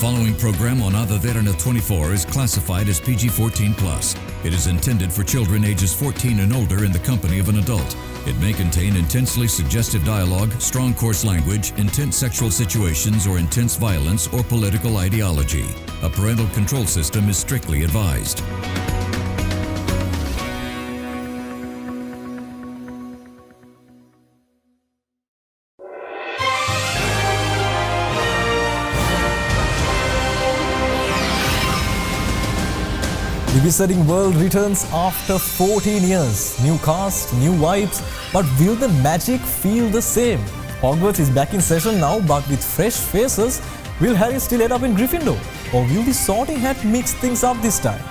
following program on Derana 24 is classified as PG-14+. It is intended for children ages 14 and older in the company of an adult. It may contain intensely suggestive dialogue, strong coarse language, intense sexual situations or intense violence or political ideology. A parental control system is strictly advised. The Wizarding World returns after 14 years. New cast, new vibes, but will the magic feel the same? Hogwarts is back in session now, but with fresh faces. Will Harry still end up in Gryffindor? Or will the Sorting Hat mix things up this time?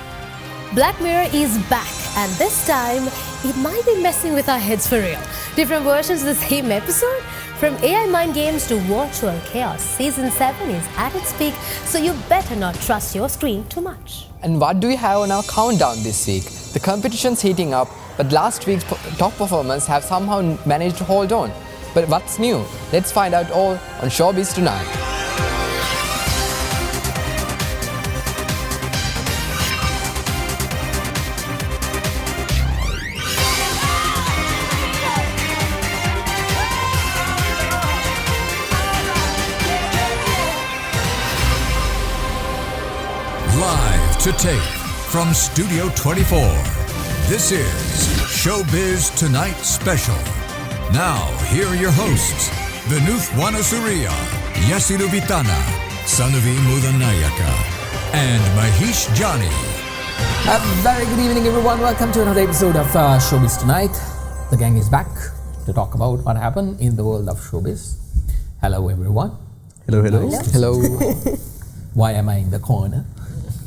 Black Mirror is back, and this time, it might be messing with our heads for real. Different versions of the same episode? From AI mind games to virtual chaos, Season 7 is at its peak, so you better not trust your screen too much. And what do we have on our countdown this week? The competition's heating up, but last week's top performers have somehow managed to hold on. But what's new? Let's find out all on Showbiz Tonight. Live to tape from Studio 24. This is Showbiz Tonight Special. Now, here are your hosts, Vinuth Warnasooriya, Yasiru Vithana, Sanuvi Mudannayake, and Mahieash Johnney. A very good evening, everyone. Welcome to another episode of Showbiz Tonight. The gang is back to talk about what happened in the world of showbiz. Hello, everyone. Hello, hello. Hello. Why am I in the corner?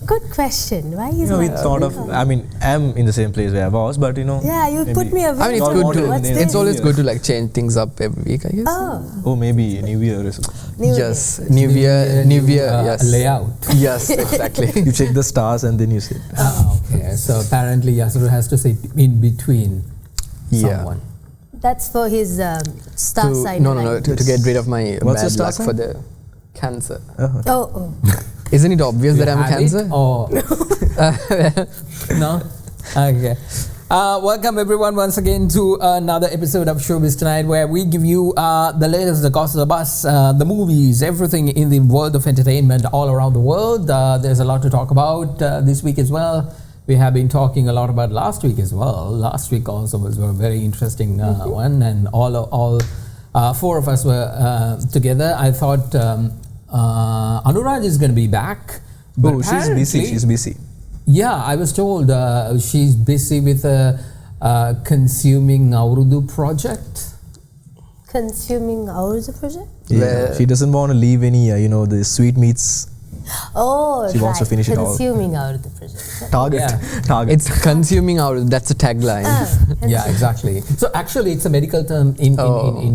Good question. Why is we thought of, I'm in the same place where I was, but Yeah, you put me away. I mean, it's good to. It's always good to like change things up every week, I guess. Oh, maybe New Year or something. Yes, New Year. Yes. Layout. Yes, exactly. You check the stars and then you sit. Okay, so apparently Yasiru has to sit in between someone. That's for his star sign. No. To get rid of my What's your bad star luck sign? for the cancer. Oh. Isn't it obvious that I'm cancer? Or no? Okay. Welcome everyone once again to another episode of Showbiz Tonight, where we give you the latest, the gossip, the buzz, the movies, everything in the world of entertainment all around the world. There's a lot to talk about this week as well. We have been talking a lot about last week as well. Last week also was a very interesting one, and all four of us were together. I thought Anuraj is going to be back. But she's busy. Yeah, I was told she's busy with a consuming Urdu project. Consuming Urdu project? Yeah, she doesn't want to leave any, the sweetmeats. Oh, she wants to finish it all. Consuming Urdu project. Target. It's consuming Urdu. That's a tagline. Yeah, exactly. So actually, it's a medical term in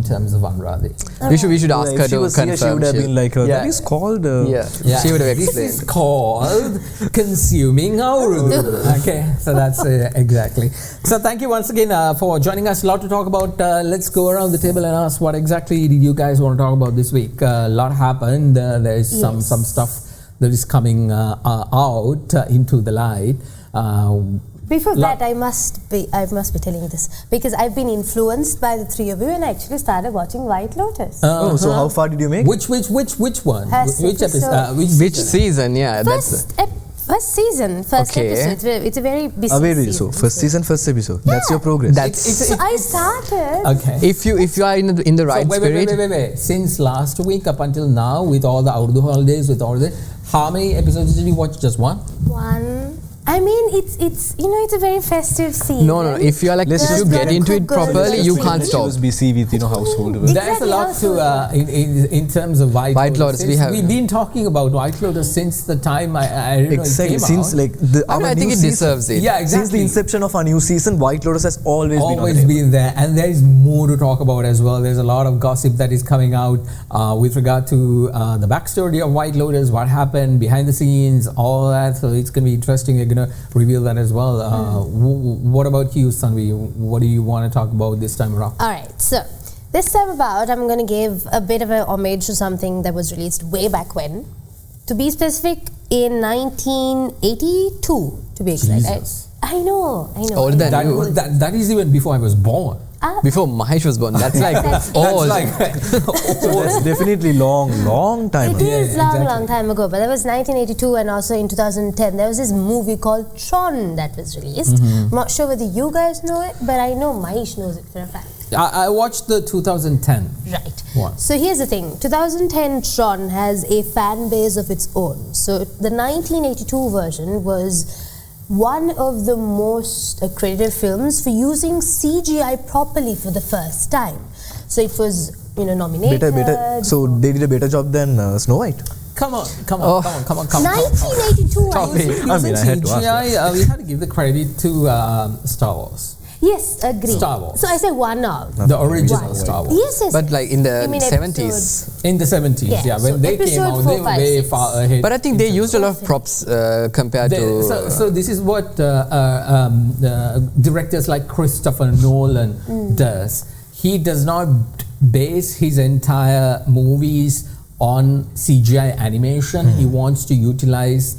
terms of Anuradi. We should ask her to confirm. She would have been like, that is called. She would have explained. This is called consuming Urdu. Okay, so that's exactly. So thank you once again for joining us. A lot to talk about. Let's go around the table and ask what exactly did you guys want to talk about this week. A lot happened. There is some stuff that is coming out into the light. Before that, I must be telling you this because I've been influenced by the three of you, and I actually started watching White Lotus. So how far did you make? Which one? Which episode? Which season? Yeah, First season, first episode. It's a very busy season. So first season, first episode. Yeah. That's your progress. So I started. Okay. If you are in the right spirit. Wait. Since last week up until now, with all the Urdu holidays, with all the, how many episodes did you watch? Just one? One. I mean, it's it's a very festive season. No. If you are like, if you get into it properly, you can't stop. She was busy with household. There's a lot to in terms of White Lotus. We've been talking about White Lotus since the time I don't know, it came since out. like I think it deserves it. Yeah, exactly. Since the inception of our new season, White Lotus has always been there, and there is more to talk about as well. There's a lot of gossip that is coming out with regard to the backstory of White Lotus, what happened behind the scenes, all that. So it's going to be interesting. We're going to reveal that as well. What about you, Sanuvi? What do you want to talk about this time around? All right, so this time about, I'm going to give a bit of a homage to something that was released way back when. To be specific, in 1982, to be exact. Jesus. I know. Older than you. That is even before I was born. Before Mahieash was born. That's like old. So that's definitely long time It ago. is exactly. long time ago, but that was 1982, and also in 2010 there was this movie called Tron that was released. I'm not sure whether you guys know it, but I know Mahieash knows it for a fact. I watched the 2010. Right. What? So here's the thing. 2010 Tron has a fan base of its own. So the 1982 version was one of the most accredited films for using CGI properly for the first time. So it was, nominated. Better. So they did a better job than Snow White. Come on. 1982. I mean, I had to ask CGI, we had to give the credit to Star Wars. Yes, agree. Star Wars. So I said one of. The original One. Star Wars. Yes. But like in the You mean 70s. In the 70s, Yeah, yeah. When so they came episode out, 4, they were 5, way 6. far ahead. But I think they used a lot of props compared to. So this is what directors like Christopher Nolan does. He does not base his entire movies on CGI animation. He wants to utilize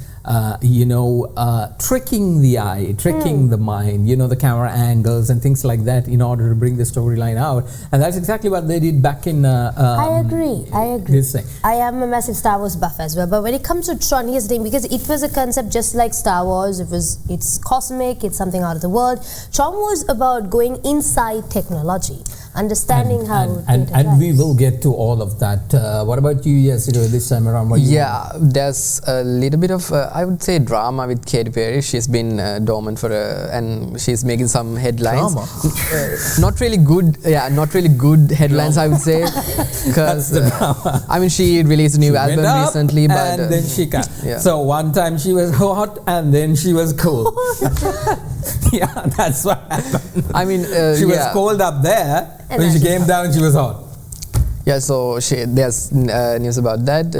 tricking the eye, tricking the mind, the camera angles and things like that in order to bring the storyline out. And that's exactly what they did back in I agree. this thing. I am a massive Star Wars buff as well, but when it comes to Tron, here's the thing, because it was a concept just like Star Wars. It's cosmic, it's something out of the world. Tron was about going inside technology, understanding how and we will get to all of that. What about you, Yasiru, this time around? Yeah, there's a little bit of I would say drama with Katy Perry. She's been dormant for and she's making some headlines. Not really good. Yeah, not really good headlines. I would say because I mean she released a new album recently, but and then she got. Yeah. So one time she was hot and then she was cold. Yeah, that's what happened. I mean she was cold up there. And When then she she's came down, she was hot. Yeah, so there's news about that.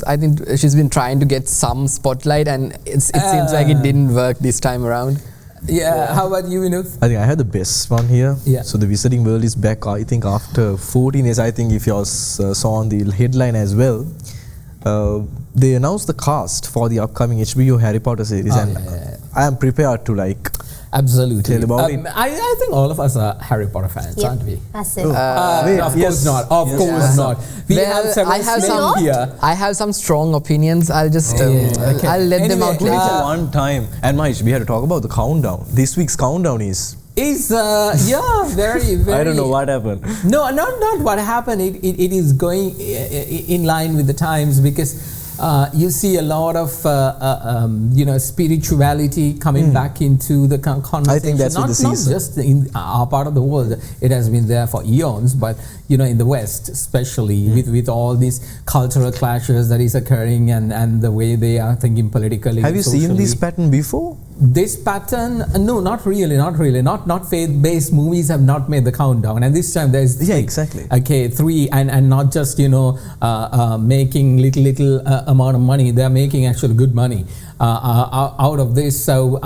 I think she's been trying to get some spotlight, and it seems like it didn't work this time around. Yeah. How about you, Vinuth? I think I had the best one here. Yeah. So the Wizarding World is back, I think, after 14 years. I think if you all saw on the headline as well, they announced the cast for the upcoming HBO Harry Potter series, and I am prepared to Absolutely. Tell about it. I think all of us are Harry Potter fans, aren't we? That's it. Of course not. Of course not. We have several names here. I have some strong opinions. I'll just I'll let them out Only later. for one time. And Mahieash, we had to talk about the countdown. This week's countdown is very, very. I don't know what happened. No, not what happened. It is going in line with the times, because you see a lot of spirituality coming back into the conversation. I think that's not with the season. Not just in our part of the world. It has been there for eons, but in the West, especially with all these cultural clashes that is occurring and the way they are thinking politically. Have you socially. seen this pattern before? This pattern, no, not really. Not faith-based movies have not made the countdown, and this time there's 3. Exactly. Okay, 3, and not just making little amount of money. They're making actually good money out of this. So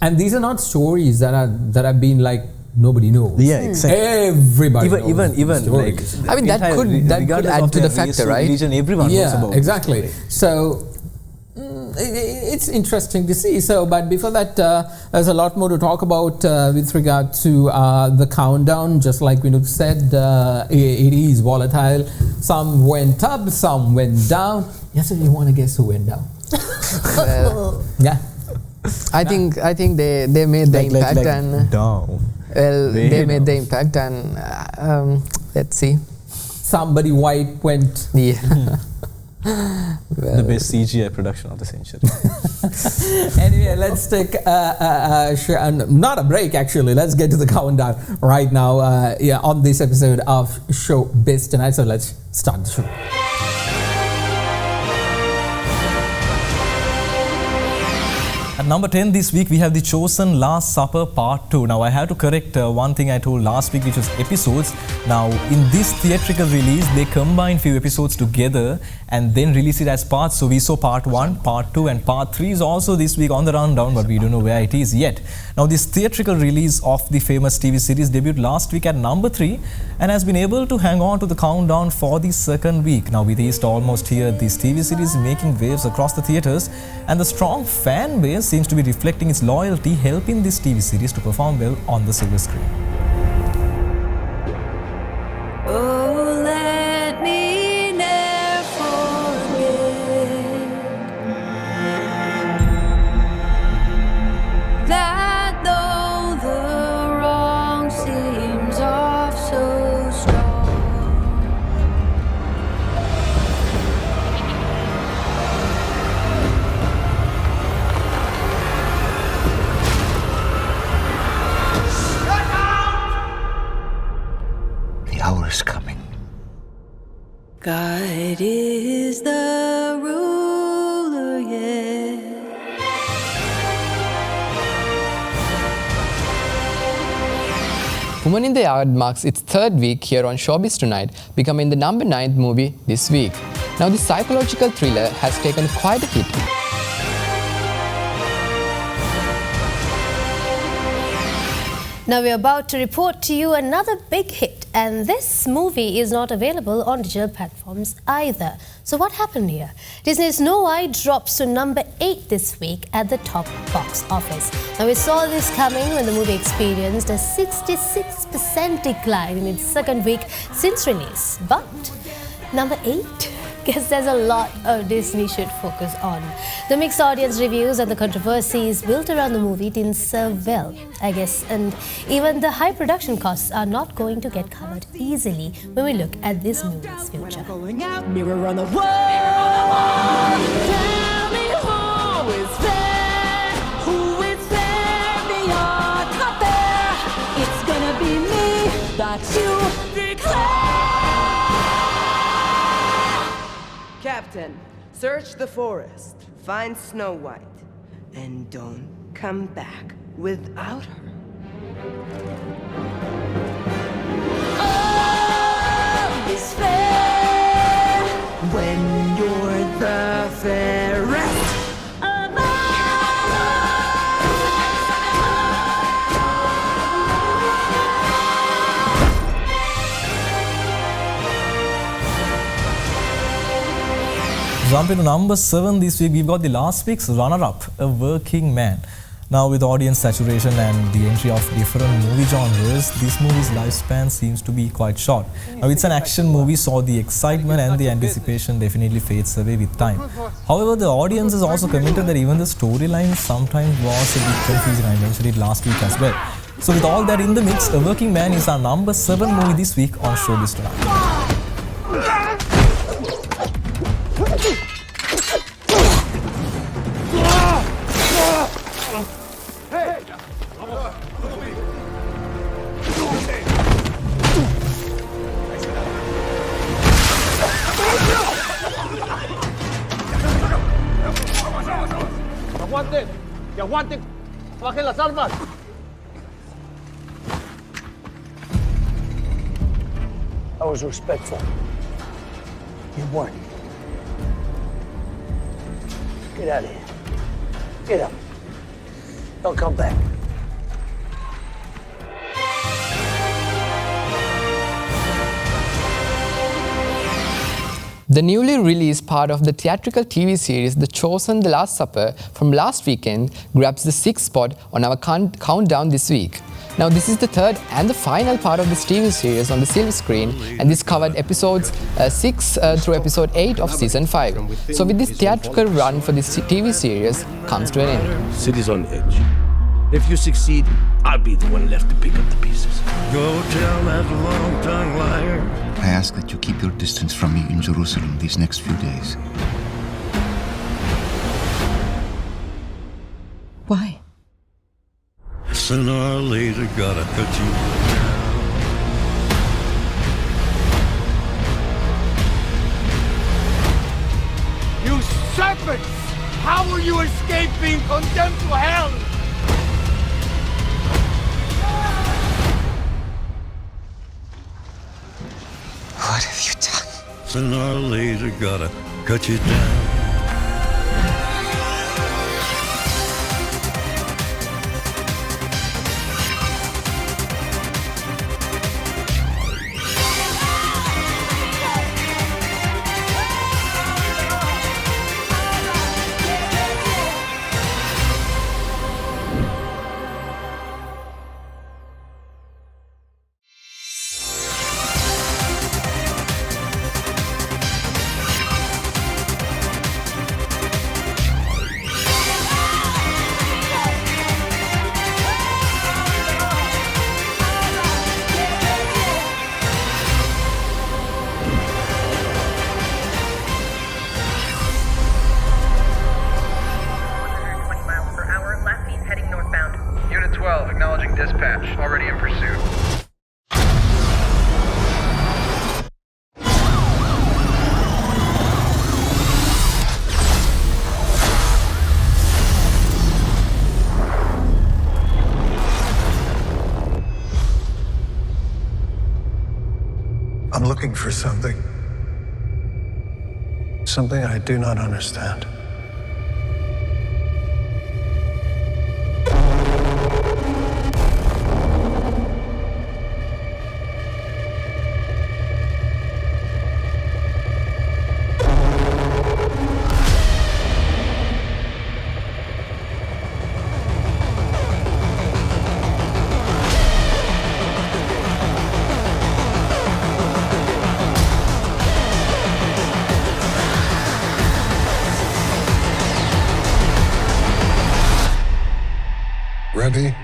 and these are not stories that have been like nobody knows. Yeah, exactly. Everybody knows even like I mean that could add to the factor, right? Religion, everyone knows about exactly. this. So it's interesting to see. So, but before that, there's a lot more to talk about with regard to the countdown. Just like Vinuth said, it is volatile. Some went up, some went down. Yes, you want to guess who went down? Well, Yeah. I think they made the impact and down. well they made the impact and let's see. Somebody white went. Yeah. The best CGI production of the century. Anyway, let's take not a break actually. Let's get to the countdown right now. On this episode of Showbiz Tonight. So let's start the show. At number 10 this week, we have The Chosen Last Supper Part 2. Now, I have to correct one thing I told last week, which was episodes. Now, in this theatrical release, they combine few episodes together and then release it as parts. So, we saw Part 1, Part 2 and Part 3 is also this week on the rundown, but we don't know where it is yet. Now, this theatrical release of the famous TV series debuted last week at number 3 and has been able to hang on to the countdown for the second week. Now, with East almost here, this TV series is making waves across the theatres, and the strong fan base seems to be reflecting its loyalty, helping this TV series to perform well on the silver screen. Oh, let me never forget that though the wrong seems off so strong, the hour is coming. God is the ruler, yeah. Woman in the Yard marks its third week here on Showbiz Tonight, becoming the number 9th movie this week. Now, this psychological thriller has taken quite a hit. Now we're about to report to you another big hit, and this movie is not available on digital platforms either. So what happened here? Disney's Snow White drops to number 8 this week at the top box office. Now we saw this coming when the movie experienced a 66% decline in its second week since release. But number 8? Guess there's a lot of Disney should focus on. The mixed audience reviews and the controversies built around the movie didn't serve well, I guess, and even the high production costs are not going to get covered easily when we look at this movie's future. Mirror on the wall. Tell me who is fair, who is fair beyond compare. It's gonna be me that you declare. Captain, search the forest, find Snow White, and don't come back without her. All is fair When you're the fairest. of Jump into number 7 this week, we've got the last week's runner-up, A Working Man. Now, with audience saturation and the entry of different movie genres, this movie's lifespan seems to be quite short. Now, it's an action movie, so the excitement and the anticipation definitely fades away with time. However, the audience has also commented that even the storyline sometimes was a bit confusing. I mentioned it last week as well. So, with all that in the mix, A Working Man is our number 7 movie this week on Showbiz Tonight. ¡Aguanten! ¡Bajen las armas! I was respectful. You weren't. Get out of here. Get up. Don't come back. The newly released part of the theatrical TV series The Chosen The Last Supper from last weekend grabs the 6th spot on our countdown this week. Now, this is the third and the final part of this TV series on the silver screen, and this covered episodes 6 through episode 8 of season 5. So with this theatrical run for this TV series comes to an end. City's on edge. If you succeed, I'll be the one left to pick up the pieces. Go tell that long-tongued liar. I ask that you keep your distance from me in Jerusalem these next few days. Why? Sooner or later, gotta cut you down. You serpents! How will you escape me? being condemned to hell! What have you done? Sooner or later, gotta cut you down. I'm looking for something. Something I do not understand. Ready?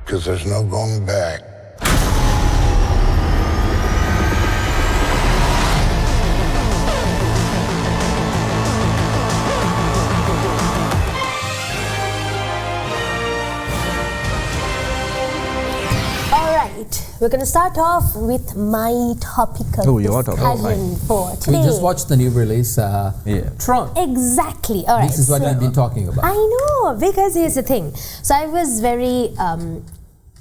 Because there's no going back. We're going to start off with my topical discussion for today. We just watched the new release, Tron. Exactly. All right. This is what we've been talking about. I know, because here's the thing. So I was very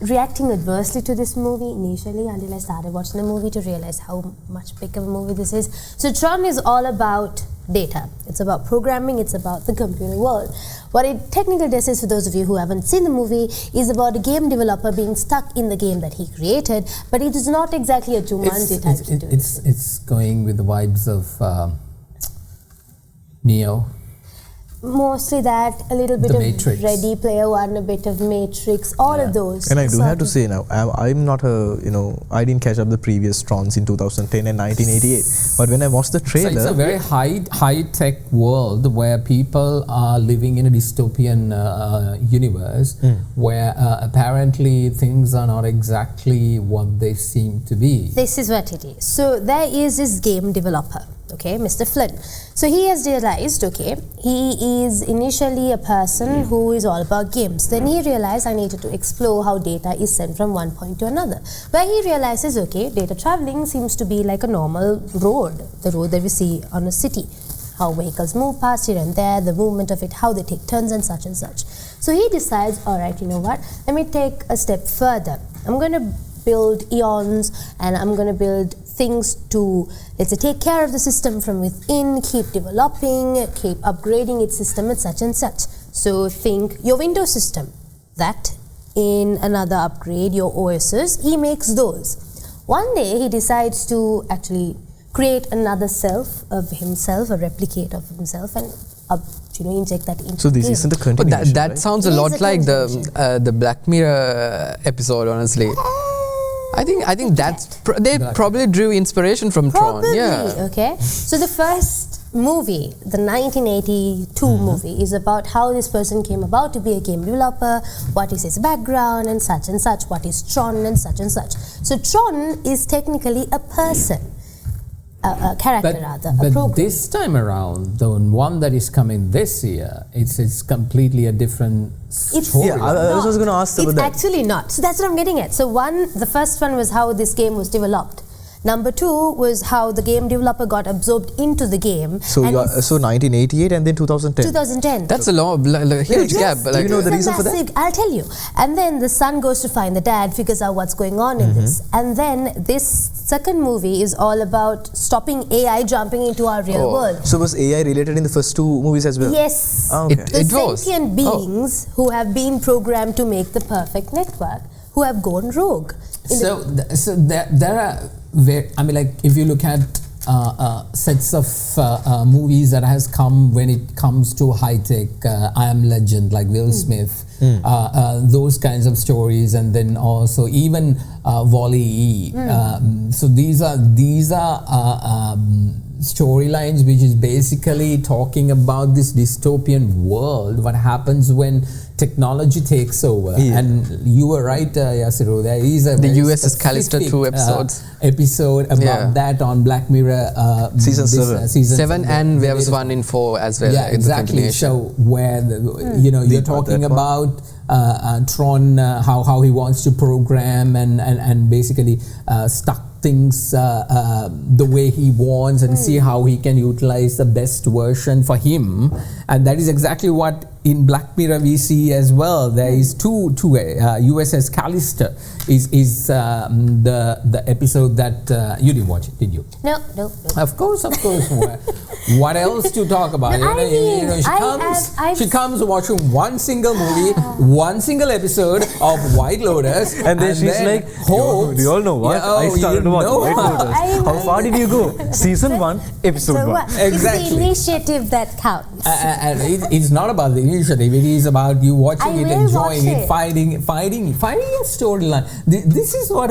reacting adversely to this movie initially until I started watching the movie to realize how much big of a movie this is. So Tron is all about data. It's about programming. It's about the computer world. What it technically does is, for those of you who haven't seen the movie, is about a game developer being stuck in the game that he created, but it is not exactly a Jumanji type situation. It's going with the vibes of Neo. Mostly that, a little bit of Matrix. Ready Player One, a bit of Matrix, all of those. And I do have to say now, I'm not I didn't catch up the previous Trons in 2010 and 1988. But when I watched the trailer... So it's a very high-tech world where people are living in a dystopian universe where apparently things are not exactly what they seem to be. This is what it is. So there is this game developer, okay, Mr. Flynn. So he has realized, okay, he is initially a person who is all about games. Then he realized I needed to explore how data is sent from one point to another. Where he realizes, okay, data traveling seems to be like a normal road, the road that we see on a city. How vehicles move past here and there, the movement of it, how they take turns and such and such. So he decides, all right, you know what, let me take a step further. I'm going to build eons and I'm going to build things to, let's say, take care of the system from within, keep developing, keep upgrading its system and such. So think your Windows system, that in another upgrade, your OSs, he makes those. One day he decides to actually create another self of himself, a replicate of himself, and inject that into So this game. isn't a continuation, That right? sounds a lot like the Black Mirror episode, honestly. I think that's they probably drew inspiration from Tron. Yeah. Okay. So the first movie, the 1982 movie, is about how this person came about to be a game developer, what is his background and such, what is Tron and such. So Tron is technically a person. character a program. This time around, the one that is coming this year, it's completely a different story. I was going to ask about that. It's actually not. So that's what I'm getting at. So the first one was how this game was developed. Number 2 was how the game developer got absorbed into the game. So 1988 and then 2010. 2010. That's a huge gap. Do you know the reason for that? I'll tell you. And then the son goes to find the dad, figures out what's going on in this. And then this second movie is all about stopping AI jumping into our real world. So was AI related in the first 2 movies as well? Yes. Okay. The sentient beings who have been programmed to make the perfect network, who have gone rogue. So there are, if you look at sets of movies that has come when it comes to high tech, I Am Legend, like Will Smith, those kinds of stories, and then also even Wall-E. So these are storylines which is basically talking about this dystopian world, what happens when technology takes over. And you were right, Yasiru, there is a the USS Callister 2 episode about that on Black Mirror season 7 and there was one in 4 as well. Exactly. So where you're talking about Tron, how he wants to program and basically stuck things the way he wants and see how he can utilize the best version for him. And that is exactly what in Black Mirror we see as well. There is two USS Callister is the episode that you didn't watch it, did you? No. Of course. What else to talk about? She comes watching one single movie, one single episode of White Lotus, and then she's like, "Oh, do you all know what? I started to watch White Lotus. How far did you go? Season 1, episode 1." Exactly. It's the initiative that counts. And it's not about the initiative. It is about you watching it, enjoying it, fighting a storyline. This is what.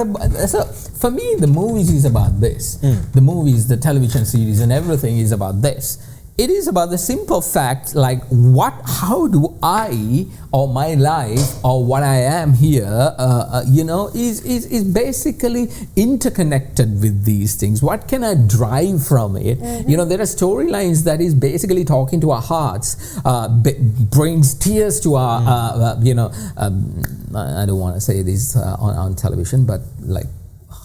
So for me, the movies is about this. The movies, the television series, and everything is about this. It is about the simple fact, like how do I, or my life, or what I am here, is basically interconnected with these things. What can I drive from it? There are storylines that is basically talking to our hearts, brings tears to our, I don't want to say this on television, but like,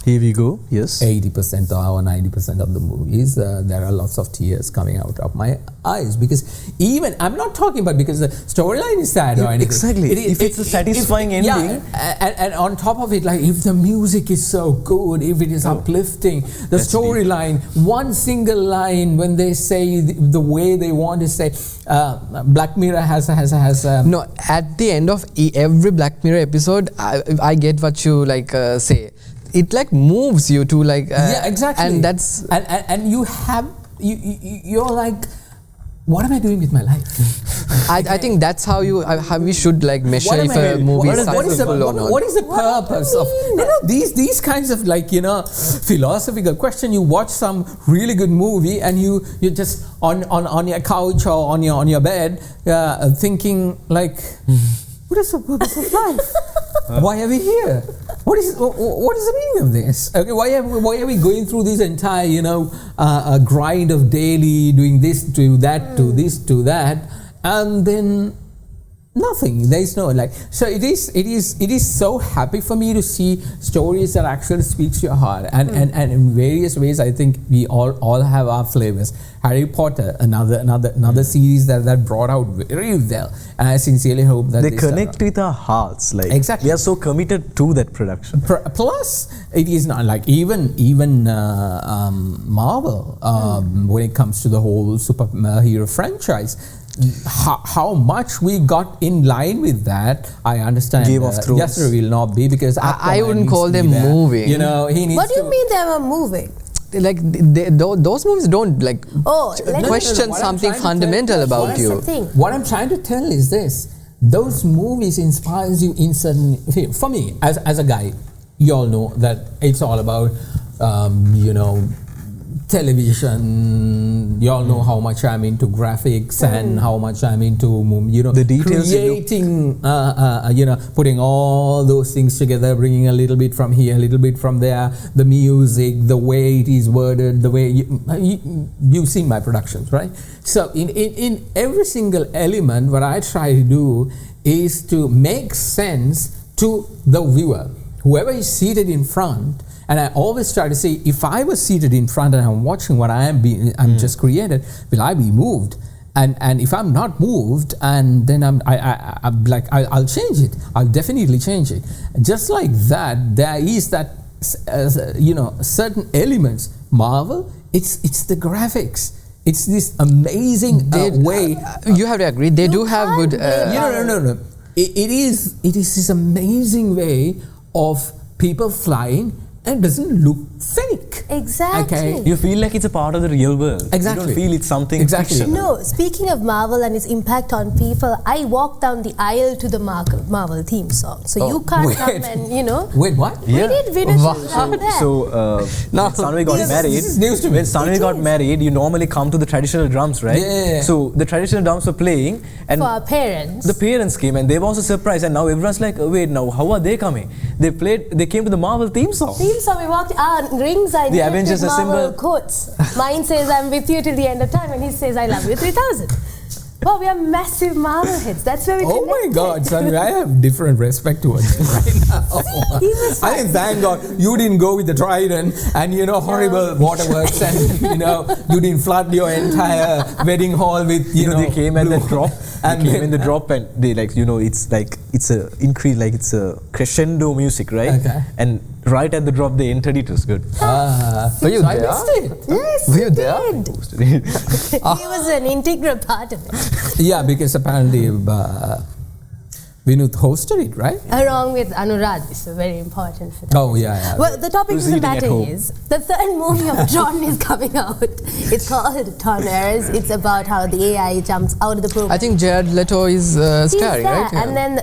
here we go. Yes. 80% or 90% of the movies, there are lots of tears coming out of my eyes, because even I'm not talking about because the storyline is sad or anything. Exactly. If it's a satisfying ending, and on top of it, like if the music is so good, if it is uplifting, the storyline, one single line when they say the way they want to say. Black Mirror has no. At the end of every Black Mirror episode, I get what you say. It like moves you to exactly, and that's and you're like, what am I doing with my life? I think that's how we should measure if a movie is successful or not. What is the purpose of these kinds of philosophical question? You watch some really good movie and you're just on your couch or on your bed thinking like, what is the purpose of life? Why are we here? What is the meaning of this? Okay, why are we going through this entire grind of daily doing this to that to this to that, and then nothing. There is no So it is so happy for me to see stories that actually speaks to your heart, and in various ways. I think we all have our flavors. Harry Potter, another series that brought out very well, and I sincerely hope that they connect with our hearts. Exactly, we are so committed to that production. Plus, it is not even Marvel when it comes to the whole superhero franchise. How much we got in line with that, I understand. Game of Thrones. Yasiru will not be, because I wouldn't call them moving. He needs. What do you mean they were moving? Those movies don't question something fundamental about you. What I'm trying to tell is this: those movies inspires you in certain. For me, as a guy, you all know that it's all about television. You all know how much I'm into graphics and how much I'm into, The details, creating, putting all those things together, bringing a little bit from here, a little bit from there, the music, the way it is worded, the way you've seen my productions, right? So in every single element, what I try to do is to make sense to the viewer, whoever is seated in front. And I always try to say, if I was seated in front and I'm watching what I'm just created, will I be moved? And if I'm not moved, and then I'll change it. I'll definitely change it. Just like that, there is that certain elements. Marvel, it's the graphics. It's this amazing way. You have to agree. They do have good. No. It is this amazing way of people flying. And it doesn't look fake. Exactly. Okay. You feel like it's a part of the real world. Exactly. You don't feel it's something fictional. No, speaking of Marvel and its impact on people, I walked down the aisle to the Marvel theme song. So you can't come and, Wait, what? We did Vinuth there. So, when Sanuvi got married, this is news to me. when Sanuvi got married, you normally come to the traditional drums, right? Yeah. So, the traditional drums were playing. And for our parents. The parents came and they were also surprised. And now everyone's like, wait, now how are they coming? They came to the Marvel theme song. So we walked, rings are The Avengers with Marvel assemble. quotes. Mine says, I'm with you till the end of time, and his says, I love you 3000. Wow, we are massive Marvel hits. That's where we Oh my God, Sanuvi, I have different respect towards him right now. He was I think, thank God, you didn't go with the Trident and, horrible waterworks and, you didn't flood your entire wedding hall with, they came at the drop. And they came in the drop and they it's a increase, like it's a crescendo music, right? Okay. And right at the drop they entered, it was good. Were you I there? missed it. Yes, Were you there? He was an integral part of it. Yeah, because apparently Vinuth hosted it, right? Along with Anurag, so very important for that. Oh, yeah. Well, the topic Who's of the eating at matter home? is the third movie of Tron is coming out. It's called Tron. It's about how the AI jumps out of the program. I think Jared Leto is He's starring, there, right? and then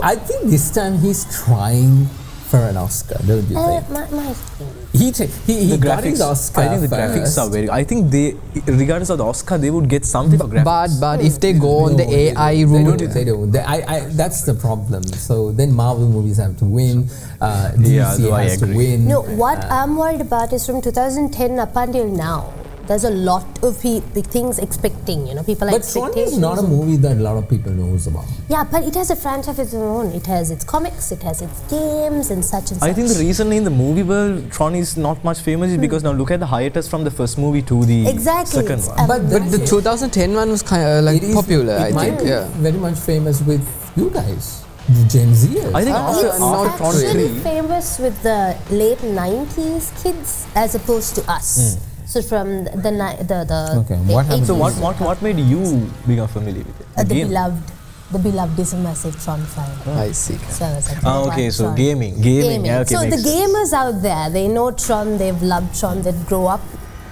I think this time he's trying for an Oscar, don't you think? He got his Oscar I think the graphics are very. I think they, regardless of the Oscar, they would get something for graphics. But if they go on the AI route, they don't. That's the problem. So then Marvel movies have to win. DC has to win. No, what I'm worried about is from 2010 up until now. There's a lot of big things expecting, people are But Tron expectations. is not a movie that a lot of people knows about. Yeah, but it has a franchise of its own. It has its comics, it has its games and such and such. I think the reason in the movie world Tron is not much famous is because now look at the hiatus from the first movie to the second one. But the 2010 one was kind of popular, I think. Yeah. Very much famous with you guys, the Gen Zers. I think it's actually famous with the late 90s kids as opposed to us. So from the okay, what happened? So what made you become familiar with it? The Beloved is a massive Tron fan. I see. So I was like, okay, so Tron. gaming. Yeah, okay, so the gamers out there, they know Tron, they've loved Tron, they grow up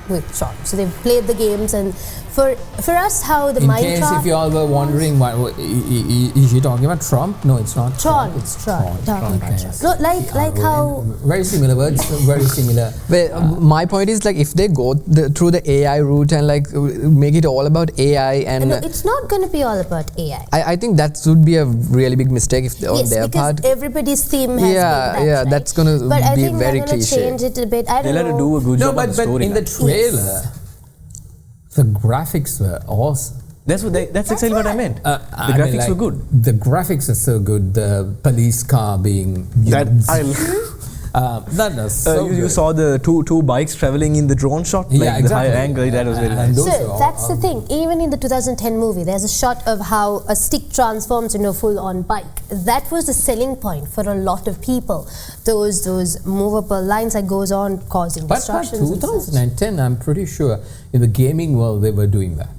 with Tron. So they've played the games, and for us, how the Minecraft. In case if you all were wondering, is she talking about Trump? No, it's not Tron. Trump. It's Tron. Tron. No, like how. Very similar words, very similar. Well, my point is, like, if they go through the AI route and like make it all about AI and. No, it's not going to be all about AI. I think that would be a really big mistake if on their part. Because everybody's theme has been that, right? That's going to but I be think very they're going to cliche. change it a bit. I don't know. They'll have to do a good job on the story. In the trailer, the graphics were awesome. That's exactly what I meant. The graphics were good. The graphics are so good. The police car being that was so you good. saw the two bikes traveling in the drone shot, like exactly. the higher angle. That was very nice. So that's the thing. Even in the 2010 movie, there's a shot of how a stick transforms into a full-on bike. That was the selling point for a lot of people. Those movable lines that goes on causing distortions. But by 2010, I'm pretty sure in the gaming world they were doing that.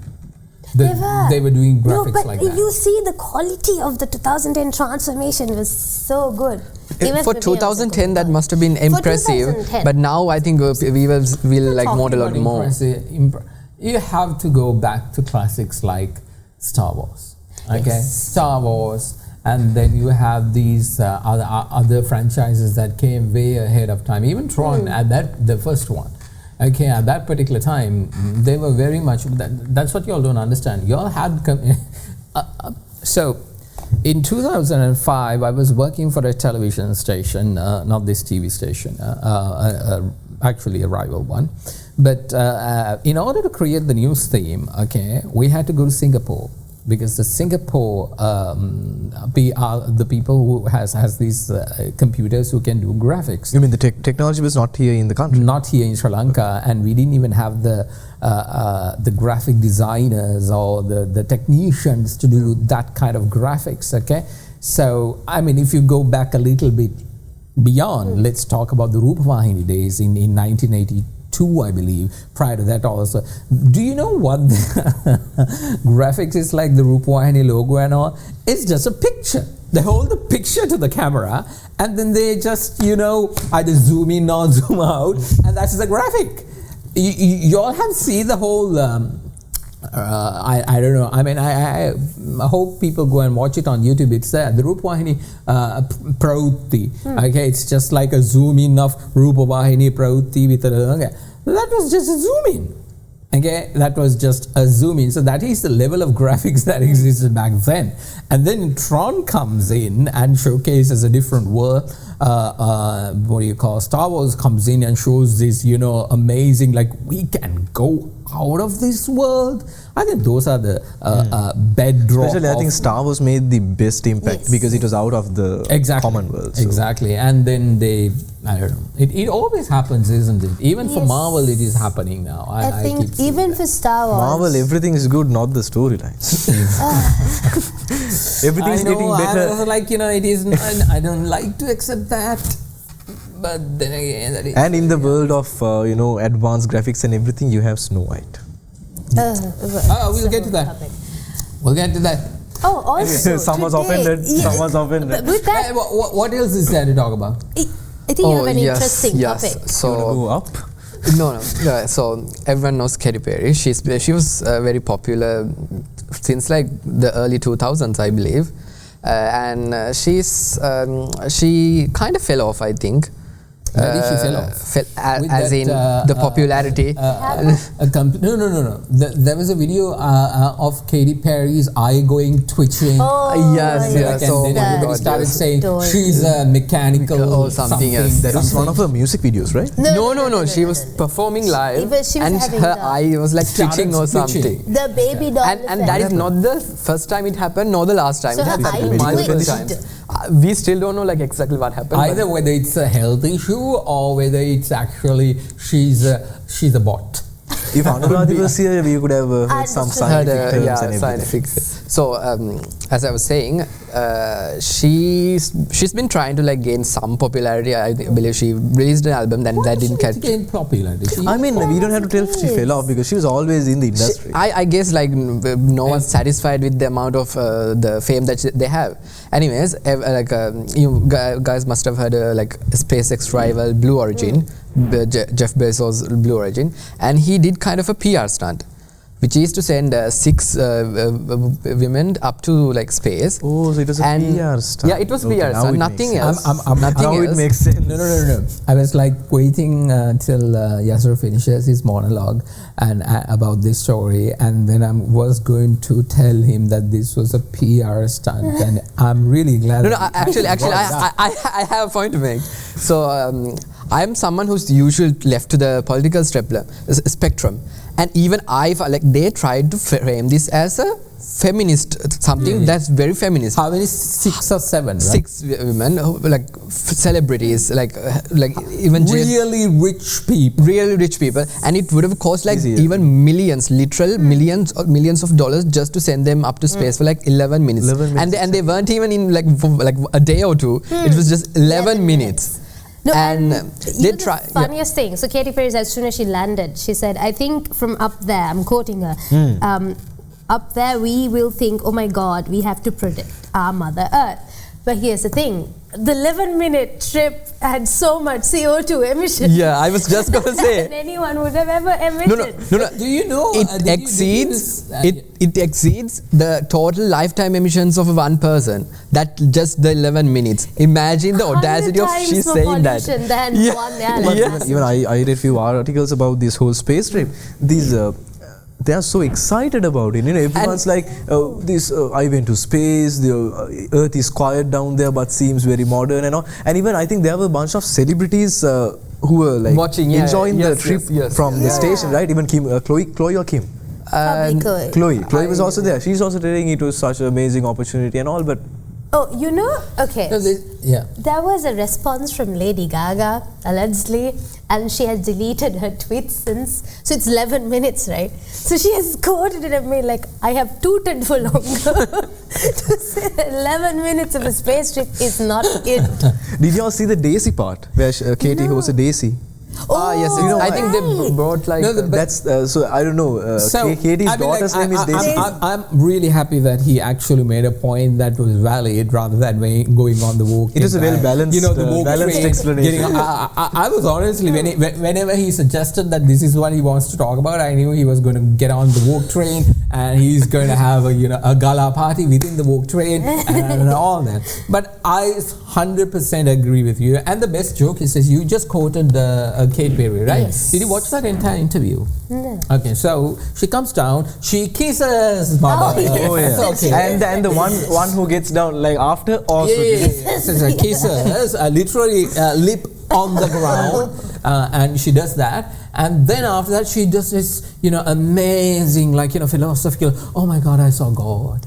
They were doing graphics like that. You see, the quality of the 2010 transformation was so good. For 2010, that must have been impressive. But now I think we will like model out more. You have to go back to classics like Star Wars. Okay, yes. Star Wars, and then you have these other franchises that came way ahead of time. Even Tron, the first one. Okay, at that particular time, they were very much. That's what y'all don't understand. Y'all had so. In 2005, I was working for a television station, not this TV station, actually a rival one. But in order to create the news theme, okay, we had to go to Singapore, because the Singapore are the people who has these computers who can do graphics. You mean the technology was not here in the country? Not here in Sri Lanka, and we didn't even have the graphic designers or the technicians to do that kind of graphics. Okay, so I mean, if you go back a little bit beyond, let's talk about the Rupavahini days in 1982. I believe. Prior to that also, do you know what the graphics is like, the Rupavahini logo and all? It's just a picture. They hold the picture to the camera and then they just, either zoom in or zoom out, and that's the graphic. You all have seen the whole I don't know. I mean, I hope people go and watch it on YouTube. It's there. The Rupavahini Pravrutti. Okay, it's just like a zoom in of Rupavahini Pravrutti with okay. That was just a zoom in. Okay, that was just a zoom in. So that is the level of graphics that existed back then. And then Tron comes in and showcases a different world. Star Wars comes in and shows this, amazing, like, we can go out of this world. I think those are the bedrock. Especially, I think Star Wars made the best impact because it was out of the common world. So. Exactly. And then I don't know. It always happens, isn't it? Even for Marvel, it is happening now. I think even for Star Wars. Marvel, everything is good, not the storylines. Everything is getting better. I was like, it is. I don't like to accept that. But then again, that is. And in the world of advanced graphics and everything, you have Snow White. We'll get to that. We'll get to that. Oh, also someone's offended. Someone's offended. With that, what else is there to talk about? I think you have an interesting topic. So go up. No. So everyone knows Katy Perry. She was very popular since like the early 2000s, I believe, and she kind of fell off, I think. Where did she fell off? As in the popularity. No. There was a video of Katy Perry's eye going twitching. Yes. And then everybody started saying she's a mechanical or something else. That was one of her music videos, right? No. She was performing live, and her eye was like twitching or something. The baby doll. And that is not the first time it happened, nor the last time. So it happened multiple times. We still don't know like exactly what happened. Either whether it's a health issue or whether it's actually she's a bot. If Anuradha was here, we could have heard some scientific terms and everything. So, as I was saying, she's been trying to like gain some popularity. I believe she released an album, then that didn't catch. Gain popularity. I mean, we don't have to tell she fell off because she was always in the industry. I guess like no one's satisfied with the amount of the fame that they have. Anyways, you guys must have heard like SpaceX rival Blue Origin. Jeff Bezos' Blue Origin, and he did kind of a PR stunt, which is to send 6 women up to like space. Oh, so it was a PR stunt. Yeah, it was PR stunt. Nothing else. Now it makes sense. No. I was like waiting till Yasiru finishes his monologue and about this story, and then I was going to tell him that this was a PR stunt, and I'm really glad. No, actually, I have a point to make. So. I'm someone who's usually left to the political spectrum, and even they tried to frame this as a feminist, something that's very feminist. How many? 6 or 7? Right? 6 women, like celebrities, like even really rich people, and it would have cost like even millions, literal millions of dollars just to send them up to space for like 11 minutes. And they weren't even in like a day or two. It was just 11 minutes. No, and they try. The funniest thing. So Katy Perry, as soon as she landed, she said, "I think from up there, I'm quoting her, up there we will think, oh my God, we have to protect our Mother Earth." But here's the thing. The 11-minute trip had so much CO2 emission. Yeah, I was just going to say. than anyone would have ever emitted. No. Do you know it exceeds the total lifetime emissions of one person. That just the 11 minutes. Imagine the audacity of she's saying that. Than one Even I read a few articles about this whole space trip. These they are so excited about it. Everyone's like, I went to space. The Earth is quiet down there, but seems very modern and all. And even I think there were a bunch of celebrities who were like watching, enjoying the trip from the station, right? Even Kim, Chloe or Kim. Chloe was also there. She's also telling it was such an amazing opportunity and all, but. Oh, okay. There was a response from Lady Gaga, allegedly, and she has deleted her tweets since. So it's 11 minutes, right? So she has quoted it at me like, I have tooted for longer. To say 11 minutes of a space trip is not it. Did you all see the Daisy part where Katy hosted Daisy? Yes. I think they brought like... that's so I don't know. Katy's daughter's name is Daisy. I'm really happy that he actually made a point that was valid rather than going on the walk. It was a well balanced, balanced explanation. I was honestly, whenever he suggested that this is what he wants to talk about, I knew he was going to get on the walk train and he's going to have a gala party within the walk train and all that. But I 100% agree with you. And the best joke is you just quoted Katy Perry, right? Yes. Did you watch that entire interview? No. Okay, so she comes down, she kisses mother. Okay. And the one who gets down like after also kisses, literally lip on the ground, and she does that. And then after that, she does this, amazing, philosophical. Oh my God, I saw God,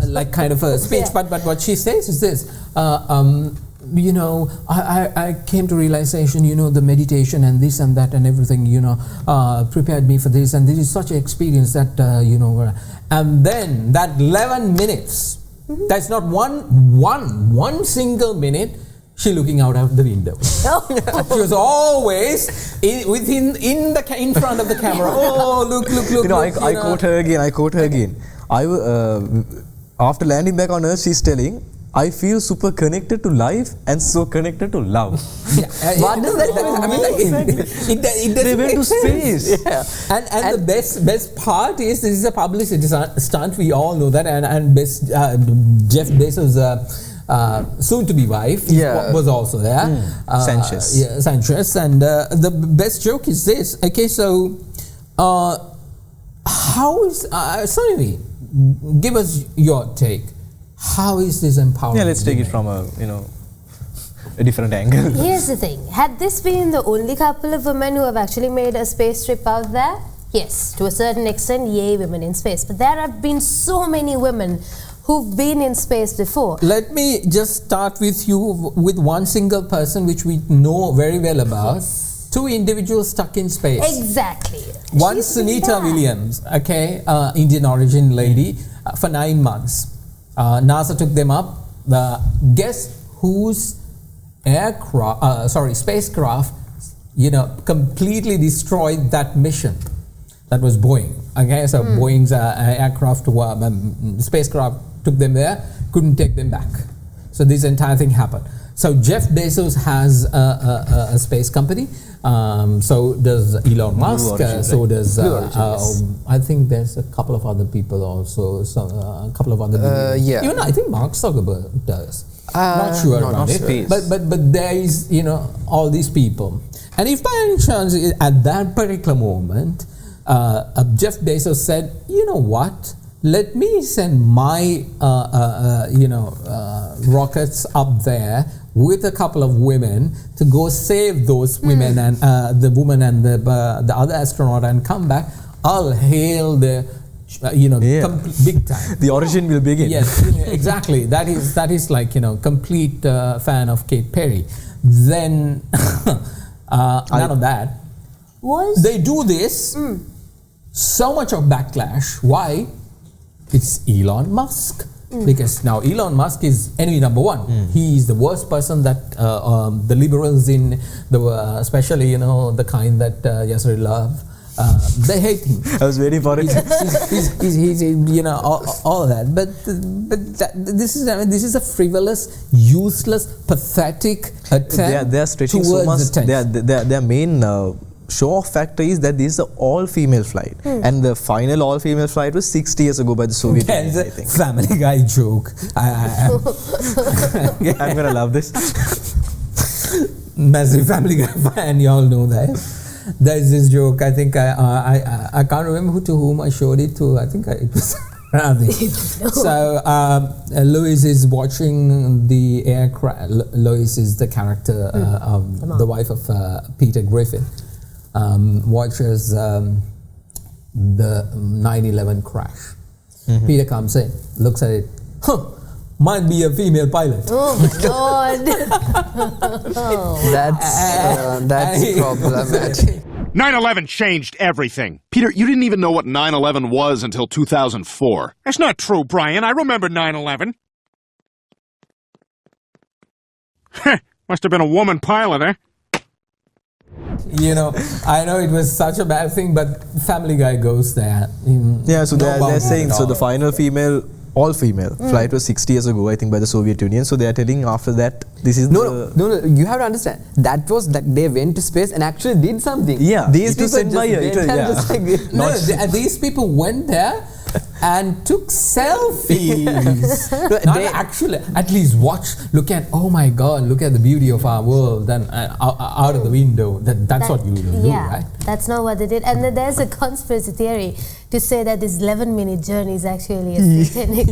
like kind of a speech. But what she says is this. I came to realization, the meditation and this and that and everything, prepared me for this, and this is such an experience that, and then that 11 minutes, that's not one single minute, she looking out of the window. She was always in front of the camera. Oh, look. I quote her again. After landing back on Earth, she's telling, I feel super connected to life and so connected to love. What does that mean? They went to space. Yeah. And the best part is this is a publicity stunt. We all know that. And Jeff Bezos' soon-to-be wife was also there. Sanchez. Sanchez. And the best joke is this. Okay, so how is Sanuvi? Give us your take. How is this empowering? Yeah, let's take it from a different angle. Here's the thing. Had this been the only couple of women who have actually made a space trip out there, yes, to a certain extent, yay, women in space. But there have been so many women who've been in space before. Let me just start with you with one single person which we know very well about. Yes. Two individuals stuck in space. Exactly. One Sunita Williams, Indian origin lady, for 9 months. NASA took them up. Guess whose spacecraft, completely destroyed that mission? That was Boeing. Okay, so Boeing's spacecraft took them there, couldn't take them back. So this entire thing happened. So Jeff Bezos has a space company. So does Elon Musk. So does I think there's a couple of other people also. A couple of other. Even I think Mark Zuckerberg does. Not sure about it. But there is all these people. And if by any chance at that particular moment, Jeff Bezos said, you know what? Let me send my rockets up there with a couple of women to go save those women and the woman and the other astronaut and come back. I'll hail the big time. The origin will begin. Yes, exactly. That is like complete fan of Katy Perry. Then none of that. They do this. So much of backlash. Why? It's Elon Musk. Because now Elon Musk is enemy number one. He is the worst person that the liberals in the especially the kind that Yasiru love They hate him. I was waiting for it. He's you know, all of that. But this is a frivolous, useless, pathetic attempt. They are stretching so much. The Their main show-off factor is that this is an all-female flight, and the final all-female flight was 60 years ago by the Soviet Union, I think. Family Guy joke. I'm gonna love this. Massive Family Guy fan, you all know that. There's this joke. I think I can't remember to whom I showed it to. I think it was Ravi. So Lois is watching the aircraft. Lois is the character, the wife of Peter Griffin. Watches the 9/11 crash. Peter comes in, looks at it. Might be a female pilot. Oh my God! That's problematic. 9/11 changed everything. Peter, you didn't even know what 9/11 was until 2004. That's not true, Brian. I remember 9/11. Must have been a woman pilot, eh? You know, I know it was such a bad thing, but Family Guy goes there. Yeah, so they're saying, so the final female, all-female flight was 60 years ago, I think, by the Soviet Union. So they are telling after that, this is No, you have to understand. That was that they went to space and actually did something. Yeah, these it was people sent by just these people went there and took selfies. Actually, at least look at, oh my God, look at the beauty of our world, and out of the window. That's what you do, right? That's not what they did. And then there's a conspiracy theory to say that this 11-minute journey is actually a satanic.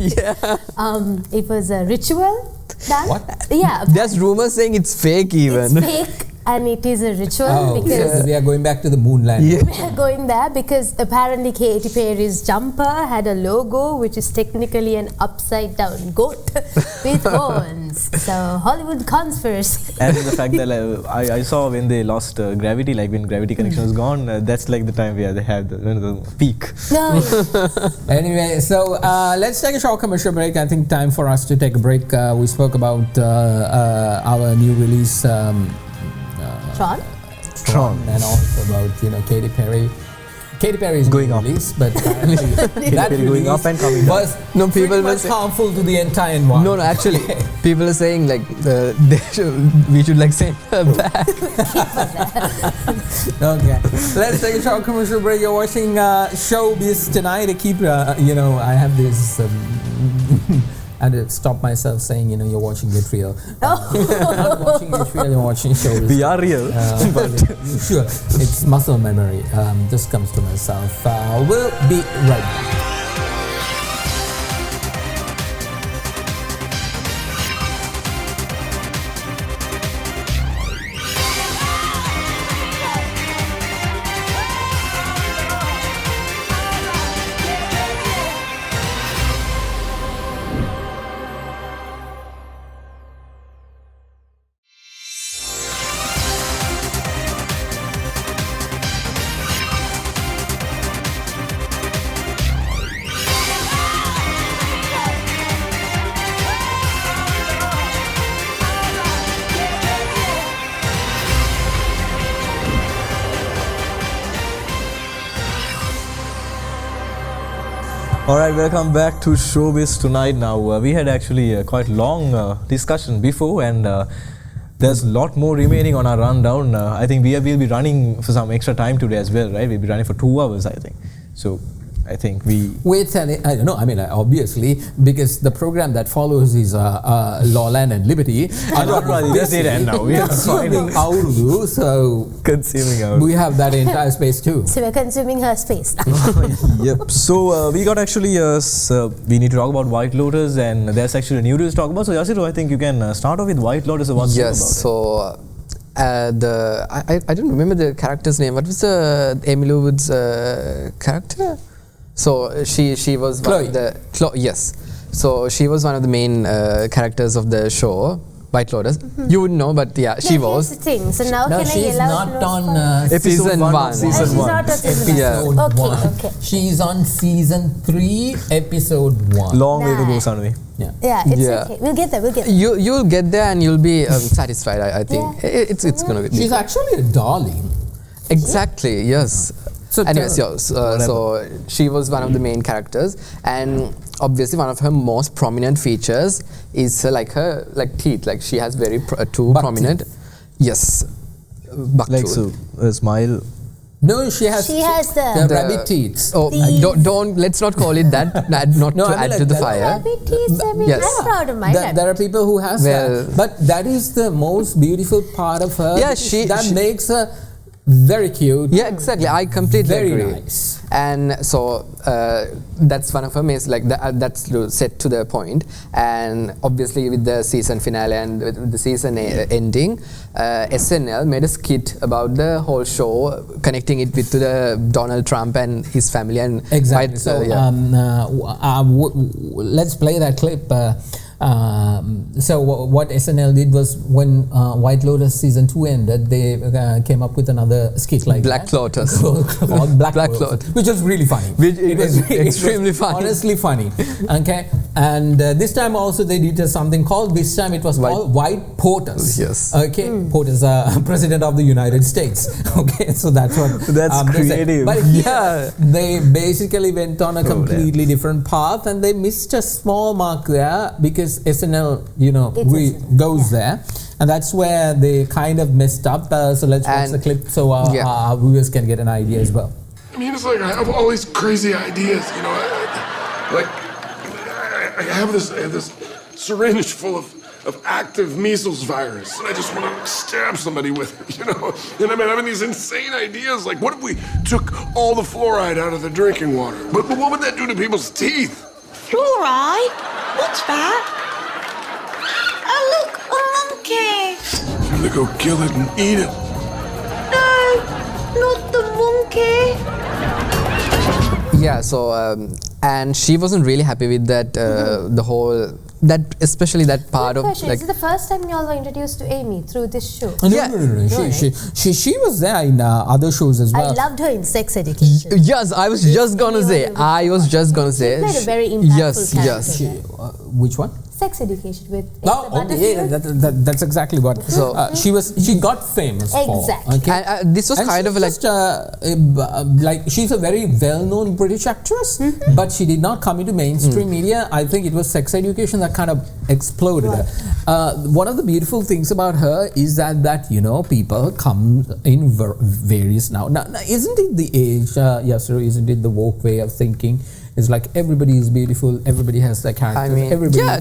It was a ritual done. What? Yeah. There's rumors saying it's fake even. It's fake. And it is a ritual because we are going back to the moon landing. We are going there because apparently Katy Perry's jumper had a logo which is technically an upside down goat with horns. So Hollywood conspiracy. And the fact that I saw when they lost gravity, like when gravity connection was gone, that's like the time where they had the peak. Anyway, so let's take a short commercial break. I think time for us to take a break. We spoke about our new release. Tron, and also about Katy Perry. Katy Perry is going up, but that going up and coming down. Was people was harmful to the entire environment. No, actually, people are saying like we should like send her back. Okay, let's take a short commercial break. You're watching Showbiz Tonight. I keep I have this. I had to stop myself saying, you're watching Get Real. Not watching Get Real, you're watching Showbiz. We are real. Sure, it's muscle memory. Just comes to myself. We'll be right back. Alright, welcome back to Showbiz Tonight. Now, we had actually a quite long discussion before, and there's a lot more remaining on our rundown. I think we'll be running for some extra time today as well, right? We'll be running for 2 hours, I think. So, I think Wait, I don't know. I mean, obviously, because the program that follows is Lawland and Liberty. Just did end now. We are consuming Urdu, so consuming Urdu. We have that entire space too. So we're consuming her space. Yep. So we got actually we need to talk about White Lotus, and there's actually a new news to talk about. So Yasiru, I think you can start off with White Lotus. Yes. So. I don't remember the character's name. What was the Aimee Wood's character? So she was one of the yes. So she was one of the main characters of the show, White Lotus. You wouldn't know, but yeah, she was. Here's the thing. So now can she's I not on season 1. She's not on season 1. Okay. She's on season 3, episode 1. Long way to go, Sanuvi. Yeah, it's okay. We'll get there. You'll get there and you'll be satisfied. I think it's gonna be. She's actually a darling. Exactly. Yes. So anyways, so she was one of the main characters, and obviously one of her most prominent features is her teeth. Like she has very two prominent teeth. Yes, buck Like tooth. so, a smile. No, she has the rabbit teeth. Oh, don't let's not call it that. Not to add to the fire. Rabbit teeth, Yes. I'm proud of my rabbit. There are people who has that, but that is the most beautiful part of her. Yeah, that makes her very cute. Yeah, exactly. I completely Very agree. nice. And so that's one of her main, that's set to the point. And obviously with the season finale and with the season ending, SNL made a skit about the whole show, connecting it with to the Donald Trump and his family and exactly. So let's play that clip. So what SNL did was when White Lotus season 2 ended, they came up with another skit like Black Lotus. Black Lotus, which was really funny. It was extremely funny. Honestly funny. Okay, and this time also they did something called. This time it was called White POTUS. Yes. Okay, POTUS, President of the United States. Okay, so that's what. That's creative. But here, they basically went on a completely different path, and they missed a small mark there because SNL, goes there, and that's where they kind of messed up. So let's watch the clip so our viewers can get an idea as well. I mean, it's like I have all these crazy ideas, I have this syringe full of active measles virus, and I just want to stab somebody with it, And I'm having these insane ideas, like what if we took all the fluoride out of the drinking water? But what would that do to people's teeth? Fluoride? What's that? Oh, look, a monkey. I'm gonna go kill it and eat it. No, not the monkey. Yeah, so, and she wasn't really happy with that, the whole, especially that part of, Is it the first time you all were introduced to Aimee through this show? No. She was there in other shows as well. I loved her in Sex Education. Yes, I was just gonna say. She played a very impactful character. Which one? Sex Education with that's exactly what. So she got famous for. Okay? And this was kind of like she's a very well-known British actress, but she did not come into mainstream media. I think it was Sex Education that kind of exploded her. One of the beautiful things about her is that people come in various now. Isn't it the age, Yasiru? Isn't it the woke way of thinking? It's like everybody is beautiful, everybody has their character. I mean,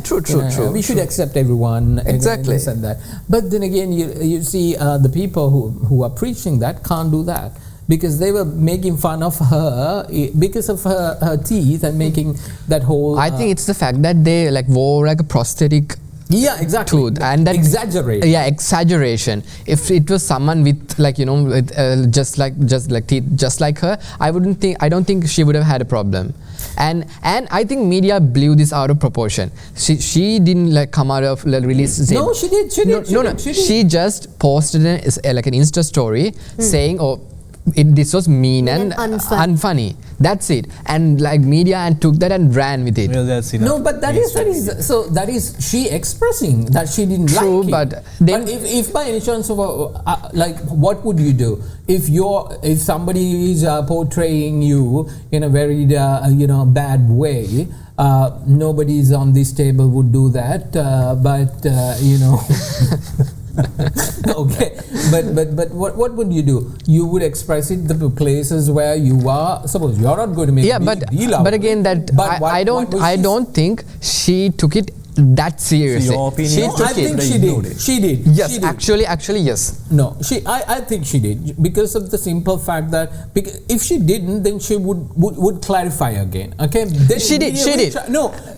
true. We should accept everyone. Exactly. And this and that. But then again, you see the people who are preaching that can't do that. Because they were making fun of her because of her teeth and making that whole... I think it's the fact that they wore a prosthetic... Yeah, exactly. Tooth, and that exaggeration. Yeah, exaggeration. If it was someone with with just like teeth just like her, I don't think she would have had a problem. And I think media blew this out of proportion. She didn't come out of release. No, she did. She just posted an Insta story saying, this was mean and unfunny. That's it. And media took that and ran with it. Well, that's enough. No, but that is she expressing that she didn't like it. But if by any chance what would you do if somebody is portraying you in a very bad way? Nobody's on this table would do that, Okay, but what would you do? You would express it the places where you are. Suppose you're not going to make but again I don't think she took it that seriously. So your opinion? I think she did. Yes, she did. Actually, yes. No, I think she did because of the simple fact that if she didn't, then she would clarify again. Okay, then she did.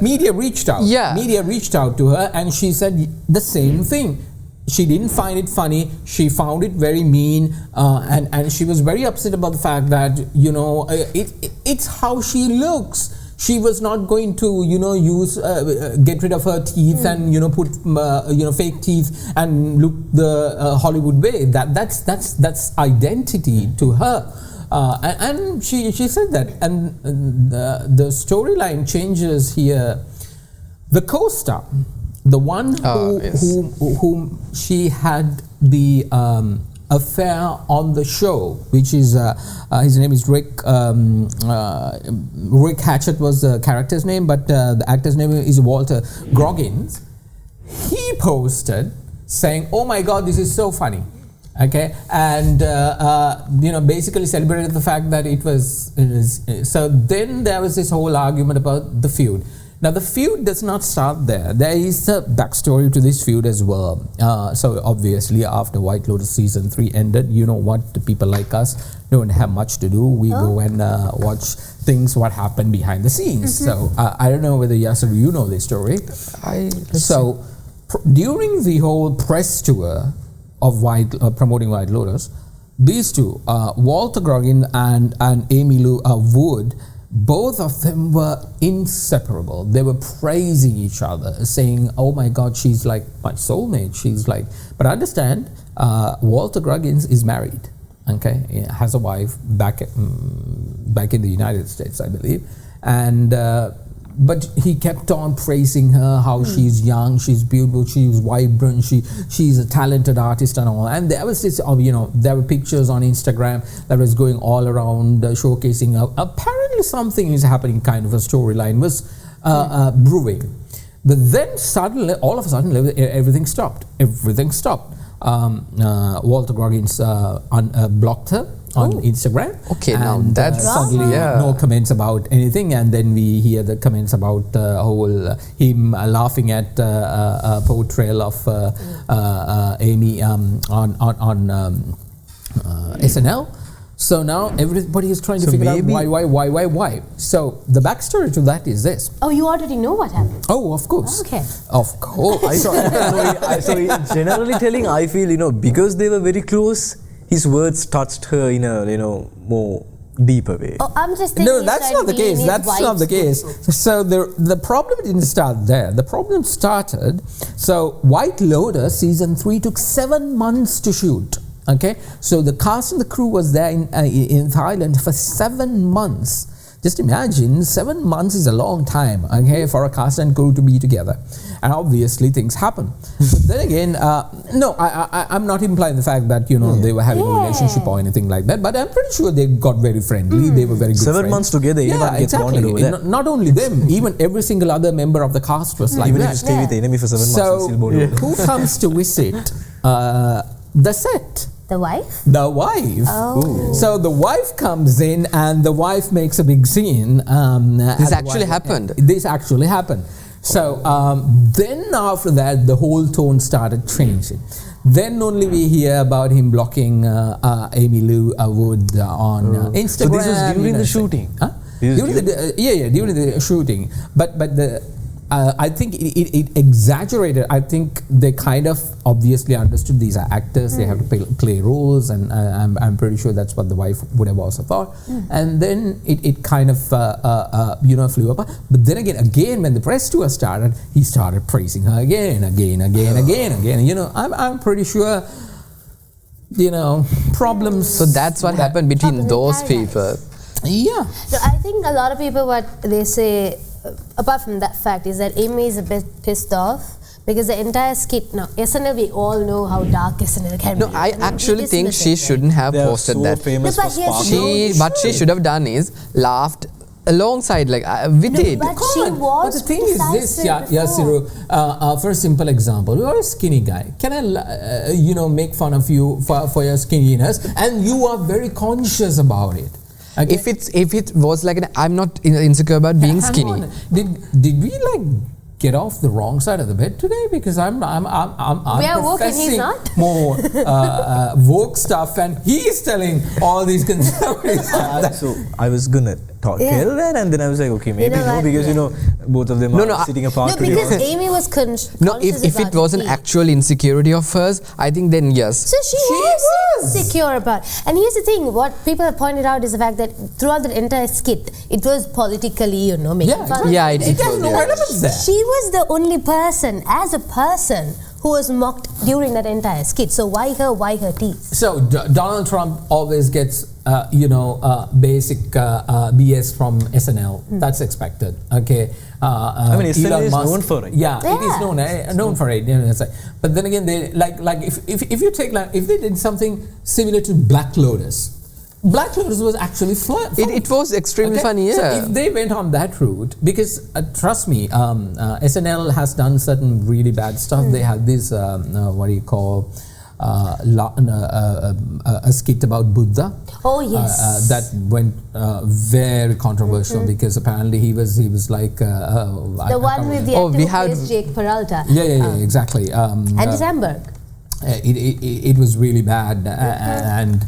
Media reached out. Yeah, media reached out to her and she said the same thing. She didn't find it funny. She found it very mean, and she was very upset about the fact that it's how she looks. She was not going to get rid of her teeth and put fake teeth and look the Hollywood way. That's identity to her. And she said that, and the storyline changes here. The co-star, the one whom she had the affair on the show, which is his name is Rick. Rick Hatchett was the character's name, but the actor's name is Walter Groggin. He posted saying, "Oh my God, this is so funny." Okay, and basically celebrated the fact that it was. So then there was this whole argument about the feud. Now the feud does not start there. There is a backstory to this feud as well. So obviously after White Lotus season 3 ended, you know what, the people like us don't have much to do. We go and watch things what happened behind the scenes. So I don't know whether Yasiru, you know this story. During the whole press tour of promoting White Lotus, these two, Walter Groggin and Aimee Wood, both of them were inseparable. They were praising each other, saying, "Oh my God, she's like my soulmate." She's like, but understand, Walter Groggin is married. Okay, he has a wife back in the United States, I believe, and but he kept on praising her, how she's young, she's beautiful, she's vibrant, she's a talented artist and all. And there was this, there were pictures on Instagram that was going all around showcasing apparently something is happening, kind of a storyline was brewing. But then suddenly, all of a sudden, everything stopped. Walter Groggins blocked her on Instagram. Okay, now that's suddenly no comments about anything, and then we hear the comments about him laughing at a portrayal of Aimee on SNL. So now everybody is trying to figure out why. So the backstory to that is this. Oh, you already know what happened? Oh, of course. Okay. Of course. Generally telling, I feel, because they were very close, his words touched her in a, more deeper way. Oh, I'm just thinking. No, that's not the case. That's not the case. So the problem didn't start there. The problem started. So White Lotus season 3 took 7 months to shoot. Okay, so the cast and the crew was there in Thailand for 7 months. Just imagine, 7 months is a long time, okay, for a cast and crew to be together. And obviously things happen. But then again, I'm not implying the fact that, they were having a relationship or anything like that, but I'm pretty sure they got very friendly. They were very good 7 months together, gets bonded over that. Not only them, even every single other member of the cast was like even that. Even if you stay with the enemy for 7 months, so still bonded. who comes to visit the set? The wife? The wife. Oh. So the wife comes in and the wife makes a big scene. This actually happened. This actually happened. So then after that, the whole tone started changing. Then only we hear about him blocking Aimee Wood on Instagram. So this was during the shooting? Huh? During the shooting. But the I think it exaggerated. I think they kind of obviously understood these are actors, they have to play roles, and I'm pretty sure that's what the wife would have also thought. And then it kind of flew apart. But then again when the press tour started, he started praising her again. I'm pretty sure problems. So that's what happened between those people. Yeah. So I think a lot of people, what they say, apart from that fact, is that Aimee is a bit pissed off because the entire skit, now SNL, we all know how dark SNL can be. No, I actually think she shouldn't have posted that. What she should have done is laughed alongside, like with it. But the thing is this, Yasiru, for a simple example, you are a skinny guy. Can I, make fun of you for your skinniness, and you are very conscious about it. Okay. If it was like I'm not insecure about being skinny. Did we get off the wrong side of the bed today? Because I'm professing more woke stuff, and he's telling all these conservative stuff. So I was gonna tell that, and then I was like, okay, maybe because both of them are sitting apart. No, because Aimee was conscious. If it was an actual insecurity of hers, I think then yes. So she was insecure about. And here's the thing: what people have pointed out is the fact that throughout the entire skit, it was politically, making fun. Yeah, it was. She was the only person, as a person, who was mocked during that entire skit. So why her tease? So Donald Trump always gets, basic BS from SNL. That's expected. Okay. I mean, SNL is known for it. Yeah, it is known for it. But then again, they if you take if they did something similar to Black Lotus. Black Lotus was actually fun. It was extremely funny, yeah. So if they went on that route, because trust me, SNL has done certain really bad stuff. They had this, a skit about Buddha. Oh yes. That went very controversial because apparently he was like the one with the actor who plays Jake Peralta. Yeah, exactly. Andy Samberg. It was really bad, and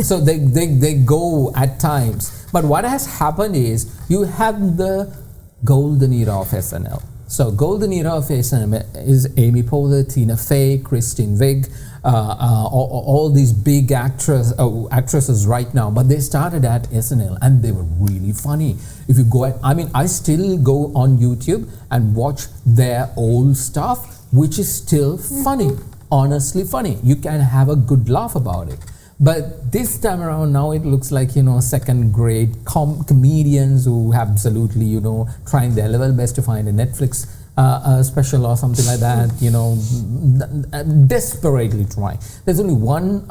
so they go at times. But what has happened is you have the golden era of SNL. So golden era of SNL is Amy Poehler, Tina Fey, Kristen Wiig, all these big actresses right now. But they started at SNL and they were really funny. If you go I still go on YouTube and watch their old stuff, which is still funny. Honestly funny. You can have a good laugh about it. But this time around now it looks like, second grade comedians who absolutely, trying their level best to find a Netflix special or something like that, desperately trying. There's only one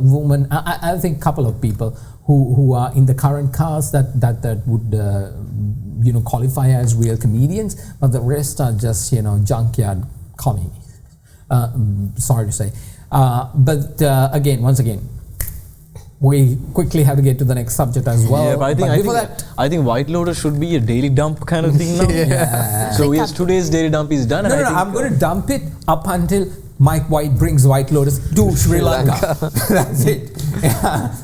woman, I think couple of people who are in the current cast that would qualify as real comedians, but the rest are just, junkyard comedy. Sorry to say. But once again, we quickly have to get to the next subject as well. Yeah, but I think White Lotus should be a daily dump kind of thing now. Yeah. So yes, today's daily dump is done. No, I'm going to dump it up until Mike White brings White Lotus to Sri Lanka. That's it.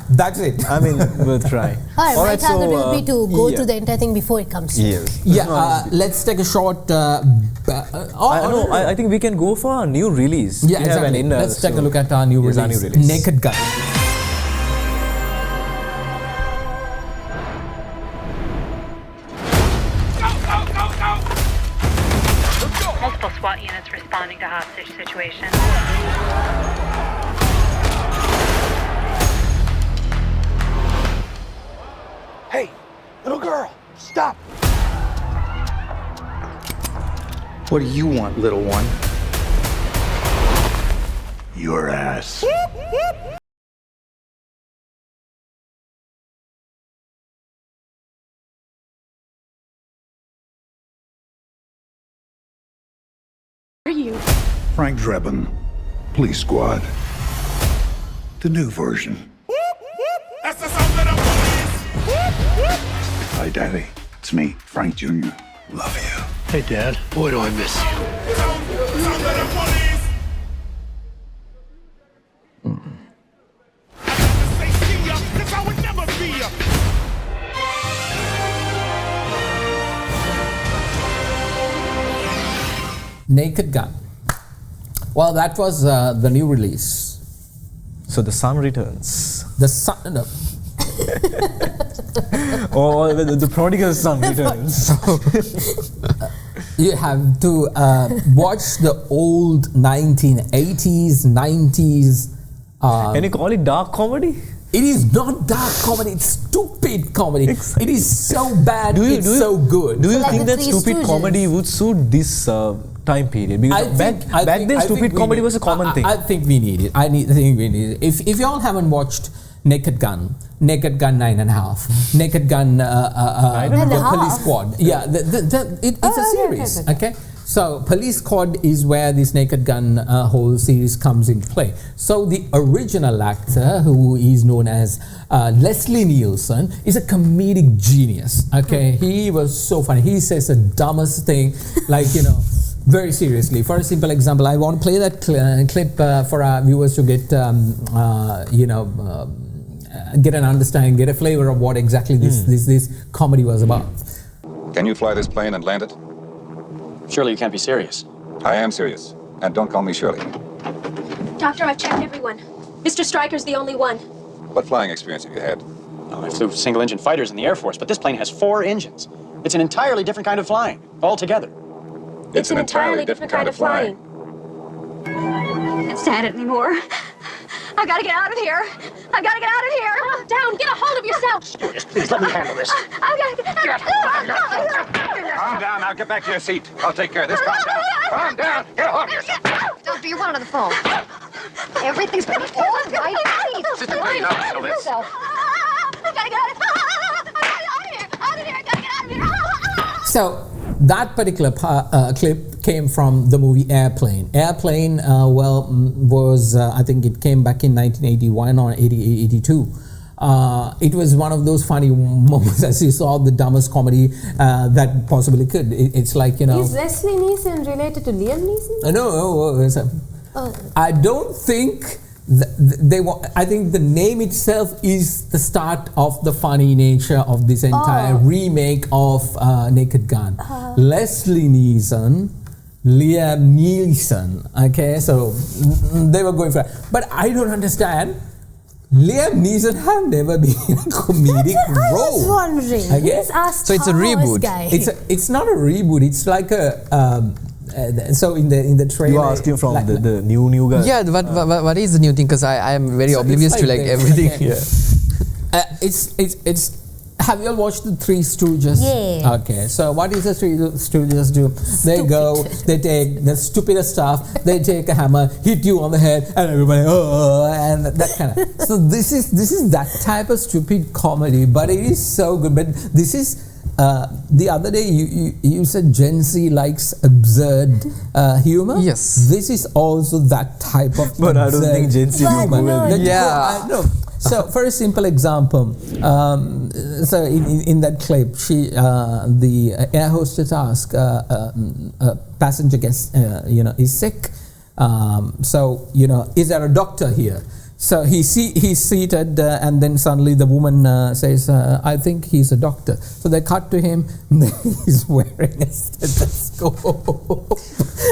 That's it. I mean, we'll try. All right, my target will be to go through the entire thing before it comes. Yes. Let's take a short. I think we can go for our new release. Yeah, exactly. Let's take a look at our new release. Naked Gun. Multiple SWAT units responding to hostage situation. Hey, little girl, stop. What do you want, little one? Your ass. Are you? Frank Drebin, Police Squad. The new version. That's the sound of the police. Hi, Daddy. It's me, Frank Jr. Love you. Hey, Dad. Boy, do I miss you. Sound of the police. I have to say see ya, 'cause I would never be ya. Naked Gun. Well, that was the new release. So the sun returns. The sun. No. Or the prodigal son returns. You have to watch the old 1980s, 90s. Can you call it dark comedy? It is not dark comedy. It's stupid comedy. Exactly. It is so bad. It's so good. Do you think that stupid comedy would suit this time period? Because back then, stupid comedy was a common thing. I think we need it. I think we need it. If y'all haven't watched Naked Gun 9.5, Naked Gun the Police Squad. Yeah, it's a series. Okay. So Police Squad is where this Naked Gun whole series comes into play. So the original actor, who is known as Leslie Nilesan, is a comedic genius. Okay, he was so funny. He says the dumbest thing, very seriously. For a simple example, I want to play that clip for our viewers to get get an understanding, get a flavor of what exactly this comedy was about. Can you fly this plane and land it? Surely you can't be serious. I am serious. And don't call me Shirley. Doctor, I've checked everyone. Mr. Stryker's the only one. What flying experience have you had? Oh, I flew single-engine fighters in the Air Force, but this plane has 4 engines. It's an entirely different kind of flying, altogether. It's an entirely different kind of flying. can't stand it anymore. I gotta get out of here. I gotta get out of here. Calm down. Get a hold of yourself. Just please let me handle this. I gotta get Calm down. Now get back to your seat. I'll take care of this. Calm down. Calm down. Get a hold of yourself. Doctor, you're on the phone. Everything's gonna be all right. Sister, please, don't handle this. I gotta get out of here. Out of here. I gotta get out of here. So that particular clip came from the movie Airplane. Airplane, was I think it came back in 1981 or 82. It was one of those funny moments, as you saw, the dumbest comedy that possibly could. It's like, Is Leslie Nilesan related to Liam Neeson? No. I don't think I think the name itself is the start of the funny nature of this entire remake of Naked Gun. Leslie Nilesan, Liam Neeson. Okay, so they were going for it. But I don't understand. Liam Neeson have never been in a comedic role. I was wondering. Okay? So it's a reboot. Guy. It's not a reboot. It's like a. So in the trailer, you are asking from the new guy. Yeah, what is the new thing? Because I am very oblivious to like everything. Okay. Yeah. It's. Have you all watched the Three Stooges? Yeah. Okay. So what does the Three Stooges do? They go. They take the stupidest stuff. They take a hammer, hit you on the head, and everybody and that kind of. So this is that type of stupid comedy, but it is so good. But this is. The other day you said Gen Z likes absurd humor. Yes. This is also that type of but I don't think Gen Z humor will be. No. So for a simple example, so in that clip, the air hostess asked a passenger guest, is sick. So is there a doctor here? So he's seated, and then suddenly the woman says, I think he's a doctor. So they cut to him, he's wearing a stethoscope.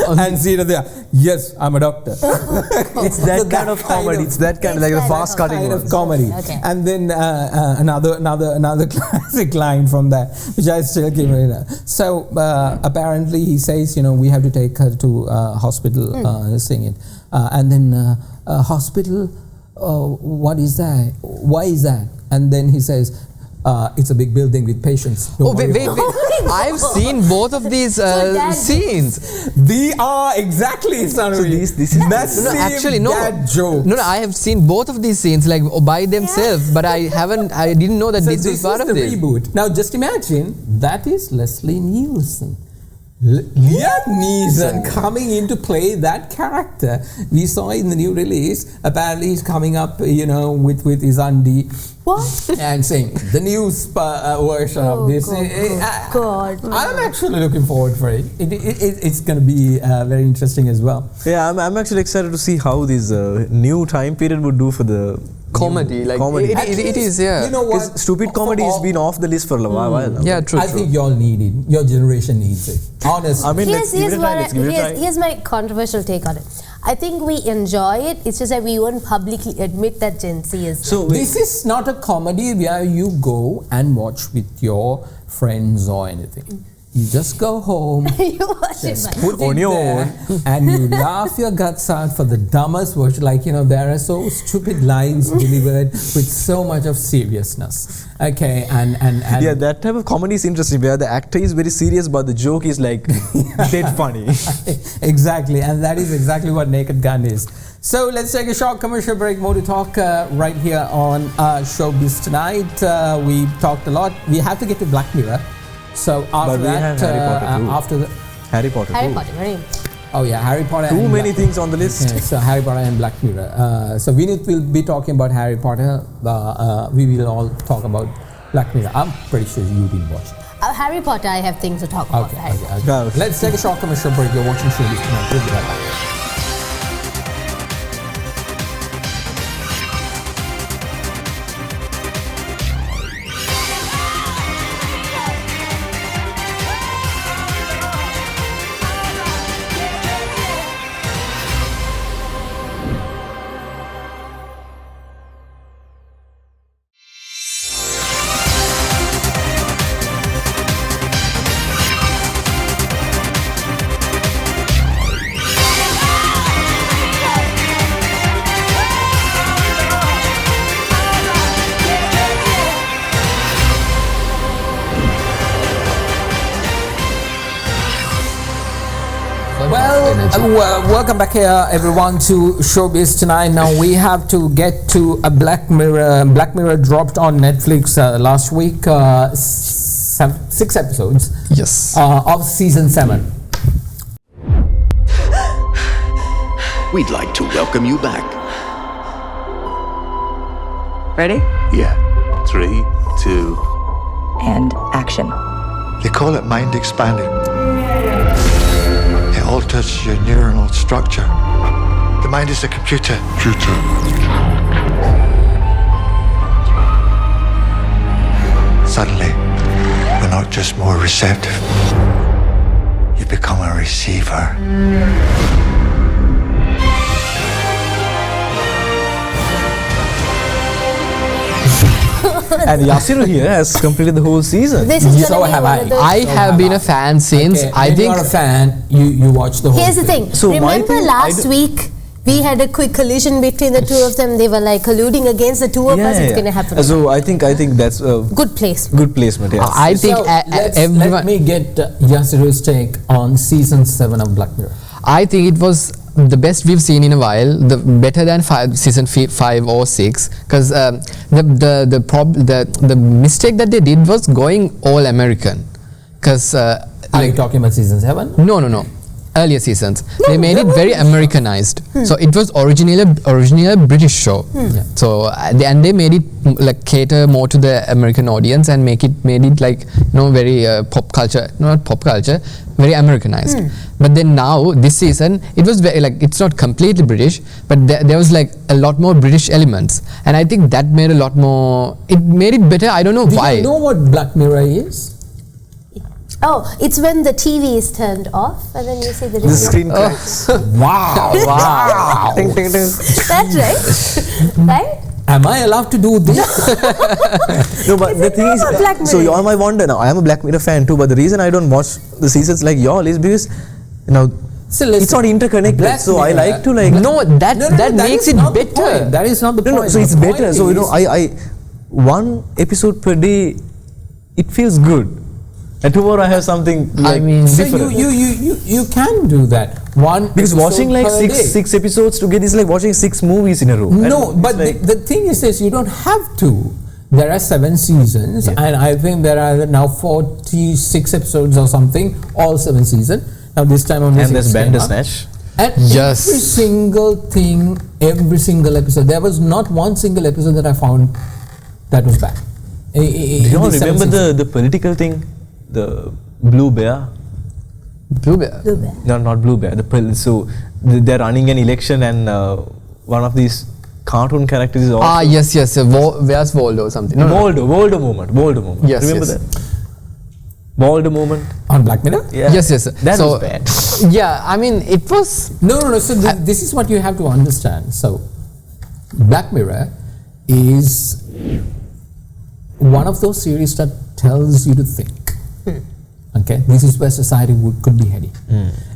And seated there, yes, I'm a doctor. It's that kind of comedy. It's that kind of like the fast cutting kind of comedy. Okay. And then another classic line from that, which I still keep remembering. So apparently he says, we have to take her to hospital, singing. And then hospital, what is that? Why is that? And then he says, it's a big building with patients. Wait. I've seen both of these scenes. They are exactly Sanuvi. So this is massive dad joke. No, I have seen both of these scenes like by themselves, but I didn't know that this was part of this. Reboot. Now just imagine, that is Leslie Nilesan. Liam Neeson coming in to play that character. We saw in the new release, apparently he's coming up, with his undie. What? And saying the new version of this. God. I'm actually looking forward for it. It's going to be very interesting as well. Yeah, I'm actually excited to see how this new time period would do for the comedy. It is, yeah. You know what? Because stupid comedy has been off the list for a while now. Yeah, true. I think you all need it. Your generation needs it. Honestly. I mean, let's give it a try. Here's my controversial take on it. I think we enjoy it. It's just that we won't publicly admit that Gen Z is. So this is not a comedy where you go and watch with your friends or anything. You just go home, you watch just it put on your own, and you laugh your guts out for the dumbest version. Like, there are so stupid lines delivered with so much of seriousness. Okay, and yeah, that type of comedy is interesting, where the actor is very serious, but the joke is like dead funny. Exactly, and that is exactly what Naked Gun is. So let's take a short commercial break. More to talk right here on Showbiz Tonight. We talked a lot. We have to get to Black Mirror. So after that, Harry Potter very. Oh yeah, Harry Potter. Too many things on the list. Okay, so Harry Potter and Black Mirror. So Vinuth will be talking about Harry Potter. We will all talk about Black Mirror. I'm pretty sure you didn't watch it. Harry Potter, I have things to talk about. Okay. Let's take a short commercial break. You're watching Showbiz Tonight. We'll be right back. Welcome back here, everyone, to Showbiz Tonight. Now we have to get to a Black Mirror. Black Mirror dropped on Netflix last week. 6 episodes. Yes. Of season 7. We'd like to welcome you back. Ready? Yeah. 3, 2. And action. They call it mind expanding. It alters your neuronal structure. The mind is a computer. Suddenly, we're not just more receptive. You become a receiver. And Yasiru here has completed the whole season. This is So gonna be have one I. of those- I have been a fan since Okay, I when think. you're a fan, you watch the whole Here's the thing. So my Remember thing- last week we had a quick collision between the two of them. They were like colluding against the two of us. It's going to happen. So I think that's a Good place. good placement. Yes. I think everyone. let me get Yasiru's take on season 7 of Black Mirror. I think it was the best we've seen in a while. The better than season 5 or 6, because the mistake that they did was going all American. Because Are you talking about season 7? no. Earlier seasons, they made it very Americanized. So it was originally a British show. So they made it like cater more to the American audience and made it like very pop culture, not pop culture, very Americanized. But then now this season it was very like it's not completely British, but there was like a lot more British elements, and I think that made a lot more. It made it better. I don't know Do why. you know what Black Mirror is? Oh, it's when the TV is turned off and then you see the screen cracks. Wow! Ting, ting, ting. That's right. Right? Am I allowed to do this? No, but the thing is, Black Mirror. so y'all might wonder now. I am a Black Mirror fan too, but the reason I don't watch the seasons like y'all is because So listen, it's not interconnected. Black So I Mirror- like to like. No, that makes is it not the better. point. That is not the point. So it's The better. point So is- I one episode per day, it feels good. And tomorrow I have something like So different. you can do that. One Because episode watching like per day. six episodes together is like watching 6 movies in a row. No, And but it's like, the thing is this, you don't have to. There are 7 seasons, and I think there are now 46 episodes or something, all 7 seasons. Now this time only and 6 there's came up. Bandersnatch. And Yes. every single thing, every single episode, there was not one single episode that I found that was bad. Do you all remember the political thing? The Blue Bear? Blue Bear? Blue Bear. No, not Blue Bear. They're running an election and one of these cartoon characters is also... Yes. Where's Waldo or something? No. Waldo moment. Yes, Remember yes. that? Waldo moment. On Black Mirror? Yeah. Yes. That So, was bad. Yeah, I mean, it was... No. So this is what you have to understand. So, Black Mirror is one of those series that tells you to think. Okay, this is where society could be heading,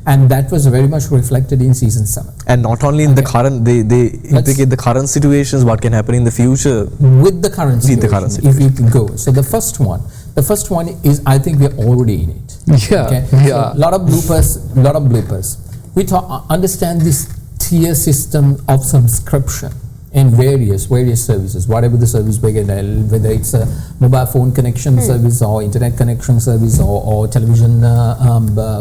and that was very much reflected in season 7. And not only in the current, they implicate the current situations, what can happen in the future. With the current situation, if you can go. So the first one is, I think we're already in it. Yeah, Okay? yeah. So lot of bloopers. We understand this tier system of subscription in various services, whatever the service we get, whether it's a mobile phone connection service or internet connection service or television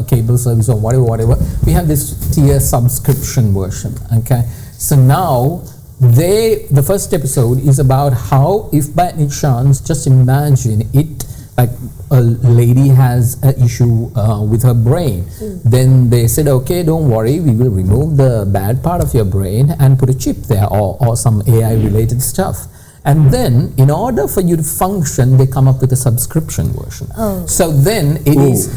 cable service or whatever. We have this tier subscription version. Okay, so now the first episode is about how, if by any chance, just imagine it, like a lady has an issue with her brain, then they said, okay, don't worry, we will remove the bad part of your brain and put a chip there or some AI related stuff. And then, in order for you to function, they come up with a subscription version. So then it is.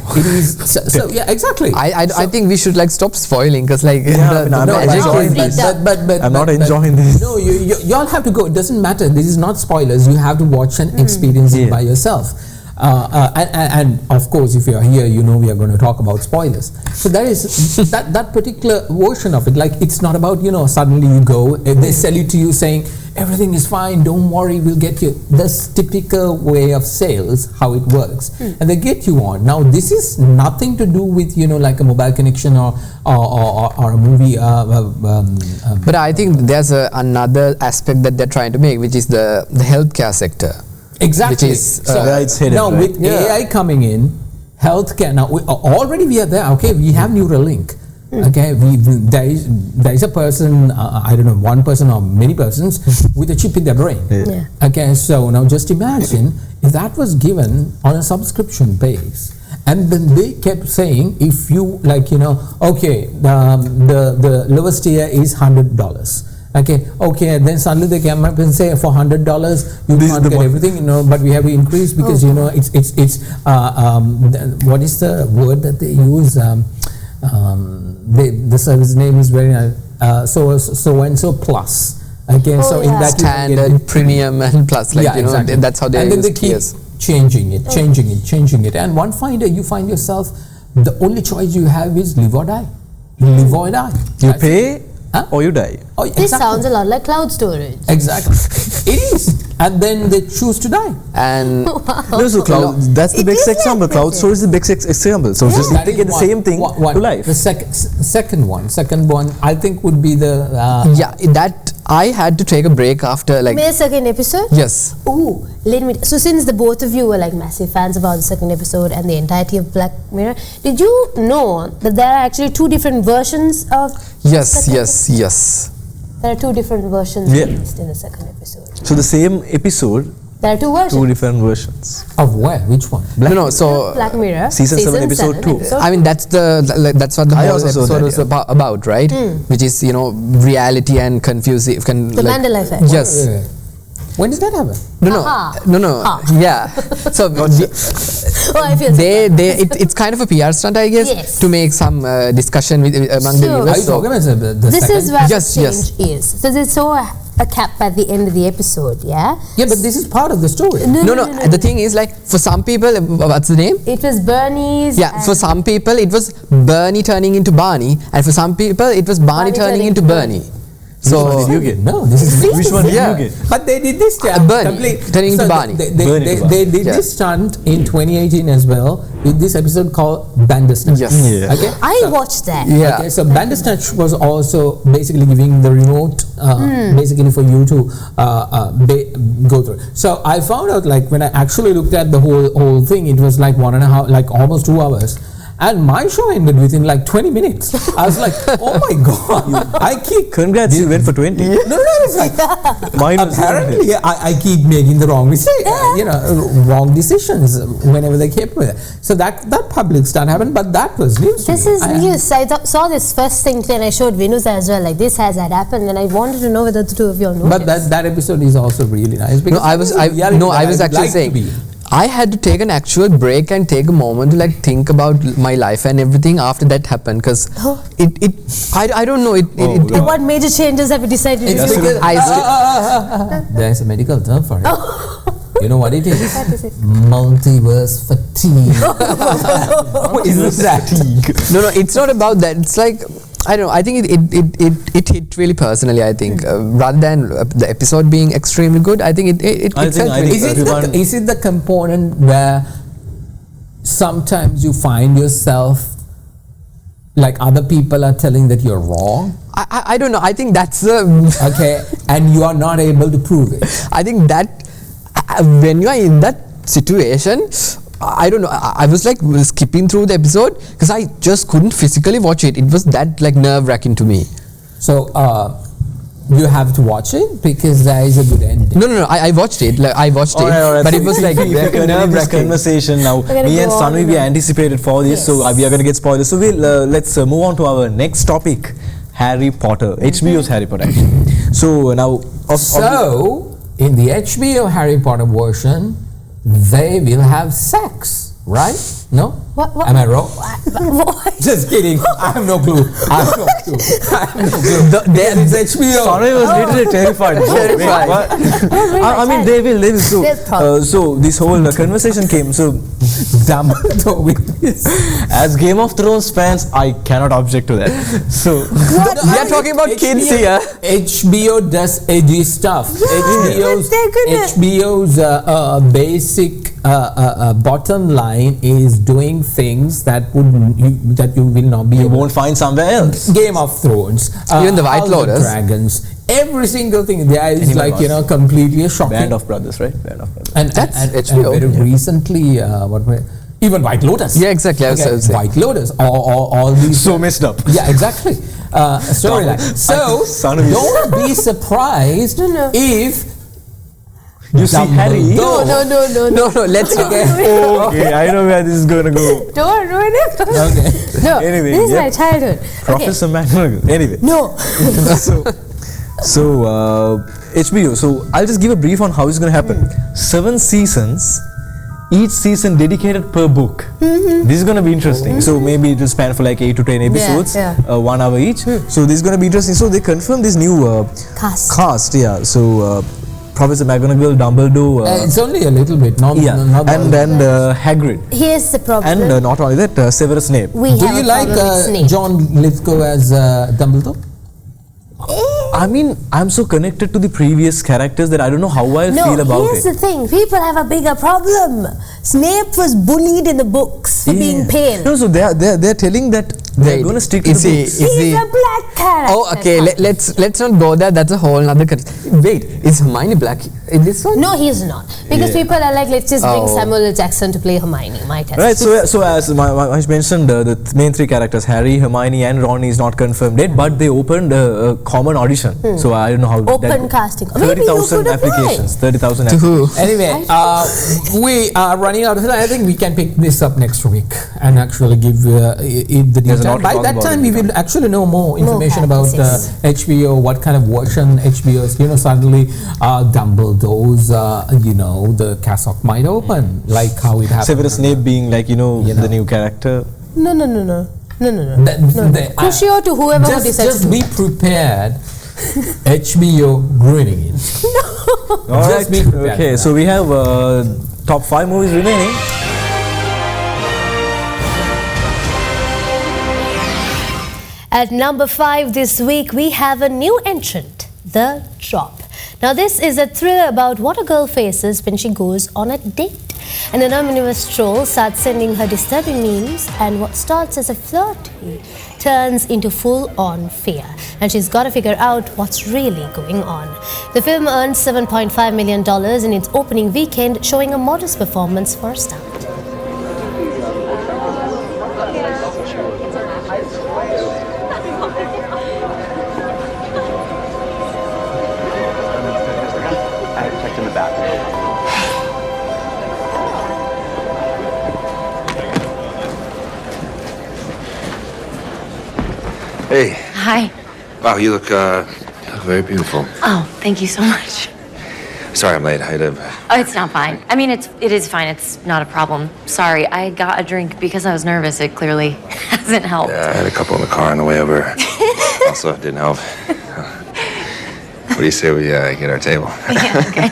So yeah, exactly. I think we should like stop spoiling, because like I'm not enjoying this. I'm not enjoying this. No, you all have to go. It doesn't matter. This is not spoilers. You have to watch and experience it by yourself. And of course, if you're here, you know we are going to talk about spoilers. So that is that particular version of it. Like, it's not about, suddenly you go, they sell it to you saying everything is fine, don't worry, we'll get you. This typical way of sales, how it works. And they get you on. Now, this is nothing to do with, like a mobile connection or a movie. But I think there's another aspect that they're trying to make, which is the healthcare sector. Exactly. Which is it's hidden, now right? with AI coming in, healthcare. Now already we are there. Okay, we have Neuralink. Okay, there is a person. I don't know, one person or many persons with a chip in their brain. Okay, so now just imagine if that was given on a subscription base. And then they kept saying, if you okay, the lowest tier is $100. Okay, then suddenly they came up and say for $100 you can't get everything, but we have to increase because it's what is the word that they use? The service name is very so and so plus. Okay, so in that standard, premium, and plus, exactly. That's how they and then they keep changing it, and you find yourself the only choice you have is live or die. Live or die. You pay or you die. Oh, this sounds a lot like cloud storage. Exactly. It is. And then they choose to die. And that's the best example. Cloud storage is the best example. So just need to get the same thing to life. The second one, I think would be the that I had to take a break after May second episode? Yes. Ooh, so since the both of you were like massive fans about the second episode and the entirety of Black Mirror, did you know that there are actually two different versions of Yes. There are two different versions released in the second episode. So the same episode, there are two versions. Two different versions. Of where? Which one? Black Mirror. Season 7 episode 2. I mean, that's what the whole episode was about, right? Which is, reality and confusing. The Mandela effect. Yes. When did that happen? No. Yeah. So I feel it's kind of a PR stunt, I guess, to make some discussion among the viewers. Are you talking about the this second? is where the change is. So they saw a cap at the end of the episode, Yeah, but this is part of the story. No. The thing is, for some people, what's the name? It was Bernie's. Yeah, for some people, it was Bernie turning into Barney, and for some people, it was Barney turning into Bernie. So which one did you get? No, this is which one did you get? But they did this Bernie turning into Barney. They did this stunt in 2018 as well with this episode called Bandersnatch. Yes. Yeah. Okay. I watched that. Yeah. Okay. So Bandersnatch was also basically giving the remote, basically for you to go through. So I found out when I actually looked at the whole thing, it was like 1.5, almost 2 hours. And my show ended within 20 minutes. I was like, oh my God. Congrats, you went for 20. No, it's like, apparently I keep making the wrong mistake, wrong decisions whenever they came with it. So that public stunt happened, but that was news. This is news. I saw this first thing and I showed Vinuth as well, this has happened, and I wanted to know whether the two of you all know. But that episode is also really nice. No, I was actually saying, I had to take an actual break and take a moment to think about my life and everything after that happened, because I don't know what major changes have you decided to do? There's a medical term for it. You know what it is? Multiverse fatigue. What is that? No, it's not about that. It's I don't know. I think it hit really personally. I think rather than the episode being extremely good, I think it felt really. Is it the component where sometimes you find yourself other people are telling that you're wrong? I don't know. I think that's okay, and you are not able to prove it. I think that when you are in that situation, I don't know. I was skipping through the episode because I just couldn't physically watch it. It was that nerve-wracking to me. So you have to watch it because there is a good ending. No. I watched it. All right. But it was nerve-wracking conversation now. Me and Sanuvi, we anticipated for this, so we are going to get spoilers. So let's move on to our next topic: Harry Potter. HBO's Harry Potter. Actually. So now, in the HBO Harry Potter version, they will have sex, right? No? What? Am I wrong? What? Just kidding. I have no clue. There is HBO. Sanuvi was literally terrified. Terrified. I mean, they will. So this whole conversation came. So Dumbledore with this. as Game of Thrones fans, I cannot object to that. So We are talking about kids here. HBO does edgy stuff. HBO's basic bottom line is doing things that you will not be. You won't find somewhere else. Game of Thrones, Even the White House of Lotus. Dragons, every single thing there is Animal Wars. completely shocking. Band of Brothers, right? Band of Brothers. And HBO. very recently, even White Lotus. Yeah, exactly. I was saying. White Lotus. All these. So messed up. Yeah, exactly. Storyline. So don't be surprised if you see Harry. No. Let's Okay, I know where this is going to go. Don't ruin it. Okay. No, Anyway, this is my childhood. Professor McGonagall. Anyway. No. So HBO. So I'll just give a brief on how it's going to happen. 7 seasons. Each season dedicated per book. This is going to be interesting. So maybe it will span for like 8 to 10 episodes, 1 hour each. So this is going to be interesting. So they confirmed this new cast. Yeah. So Professor McGonagall, Dumbledore. It's only a little bit. Not and then Hagrid. Here's the problem. And not only that, Severus Snape. Do you like John Lithgow as Dumbledore? I mean, I'm so connected to the previous characters that I don't know how I'll feel about here's it. the thing. People have a bigger problem. Snape was bullied in the books for being pale. No, so they're telling that they're going to stick to the books. He's a black character. Oh, okay. Let's not go there. That's a whole other. Wait, is Hermione black in this one? No, he's not. Because people are like, let's just bring Samuel L. Jackson to play Hermione. Right. So as I mentioned, the main 3 characters, Harry, Hermione, and Ron, is not confirmed yet. But they opened a common audition. So I don't know how. Open casting. 30,000 applications. 30,000 applications. Anyway, we are running out of time. I think we can pick this up next week and actually give it the detail. By that time, we will actually know more information about HBO, what kind of version HBO is. Suddenly Dumbledore's, the cassock might open, like how it happened. Severus Snape being like, the new character. No. Crucio to whoever who decides Just be prepared. HBO ruining it. No. All right. Okay, so we have top 5 movies remaining. At number 5 this week, we have a new entrant, The Drop. Now, this is a thriller about what a girl faces when she goes on a date. An anonymous troll starts sending her disturbing memes, and what starts as a flirty turns into full-on fear. And she's got to figure out what's really going on. The film earned $7.5 million in its opening weekend, showing a modest performance for a start. Hey. Hi. Wow, you look very beautiful. Oh, thank you so much. Sorry I'm late. I had a... Oh, it's not fine. I mean, it is fine. It's not a problem. Sorry, I got a drink because I was nervous. It clearly hasn't helped. Yeah, I had a couple in the car on the way over. Also, didn't help. What do you say we get our table? Yeah, okay.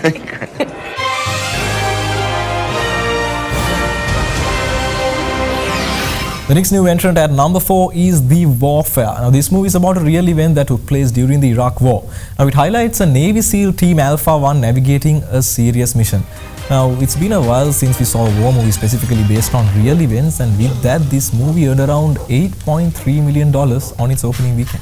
The next new entrant at number 4 is The Warfare. Now, this movie is about a real event that took place during the Iraq War. Now, it highlights a Navy SEAL Team Alpha 1 navigating a serious mission. Now, it's been a while since we saw a war movie specifically based on real events, and with that, this movie earned around $8.3 million on its opening weekend.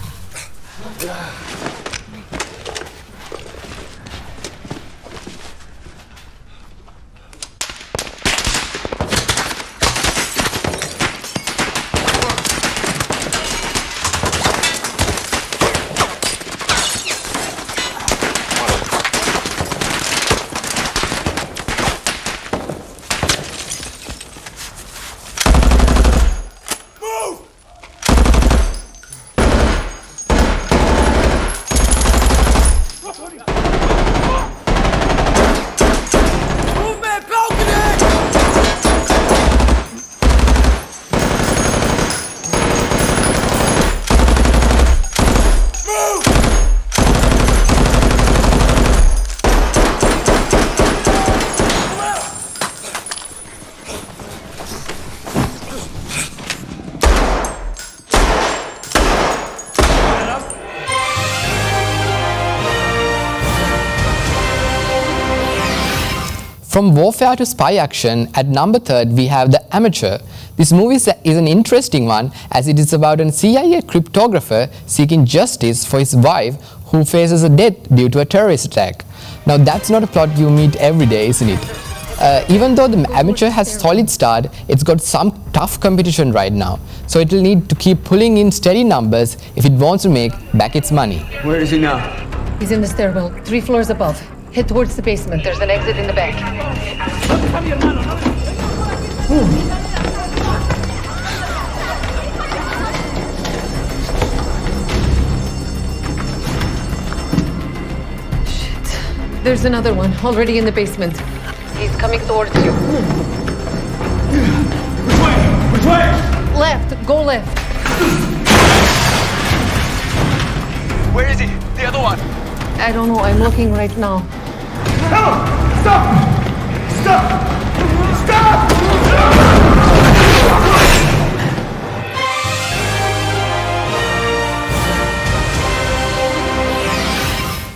From warfare to spy action, at number 3 we have The Amateur. This movie is an interesting one as it is about a CIA cryptographer seeking justice for his wife who faces a death due to a terrorist attack. Now that's not a plot you meet every day, isn't it? Even though The Amateur has solid start, it's got some tough competition right now. So it will need to keep pulling in steady numbers if it wants to make back its money. Where is he now? He's in the stairwell, 3 floors above. Head towards the basement. There's an exit in the back. Shit. There's another one, already in the basement. He's coming towards you. Which way? Which way? Left. Go left. Where is he? The other one. I don't know. I'm looking right now. Hello! Stop! Stop! Stop!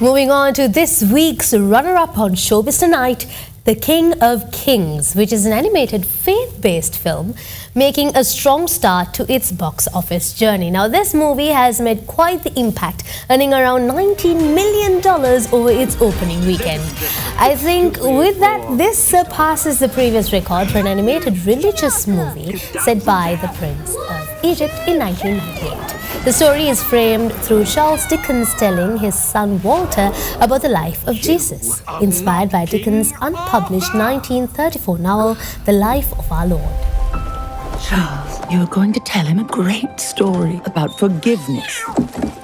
Moving on to this week's runner-up on Showbiz Tonight, The King of Kings, which is an animated faith-based film making a strong start to its box office journey. Now, this movie has made quite the impact, earning around $19 million over its opening weekend. I think with that, this surpasses the previous record for an animated religious movie set by the Prince of Egypt in 1998. The story is framed through Charles Dickens telling his son Walter about the life of Jesus, inspired by Dickens' unpublished 1934 novel, The Life of Our Lord. Charles, you're going to tell him a great story about forgiveness.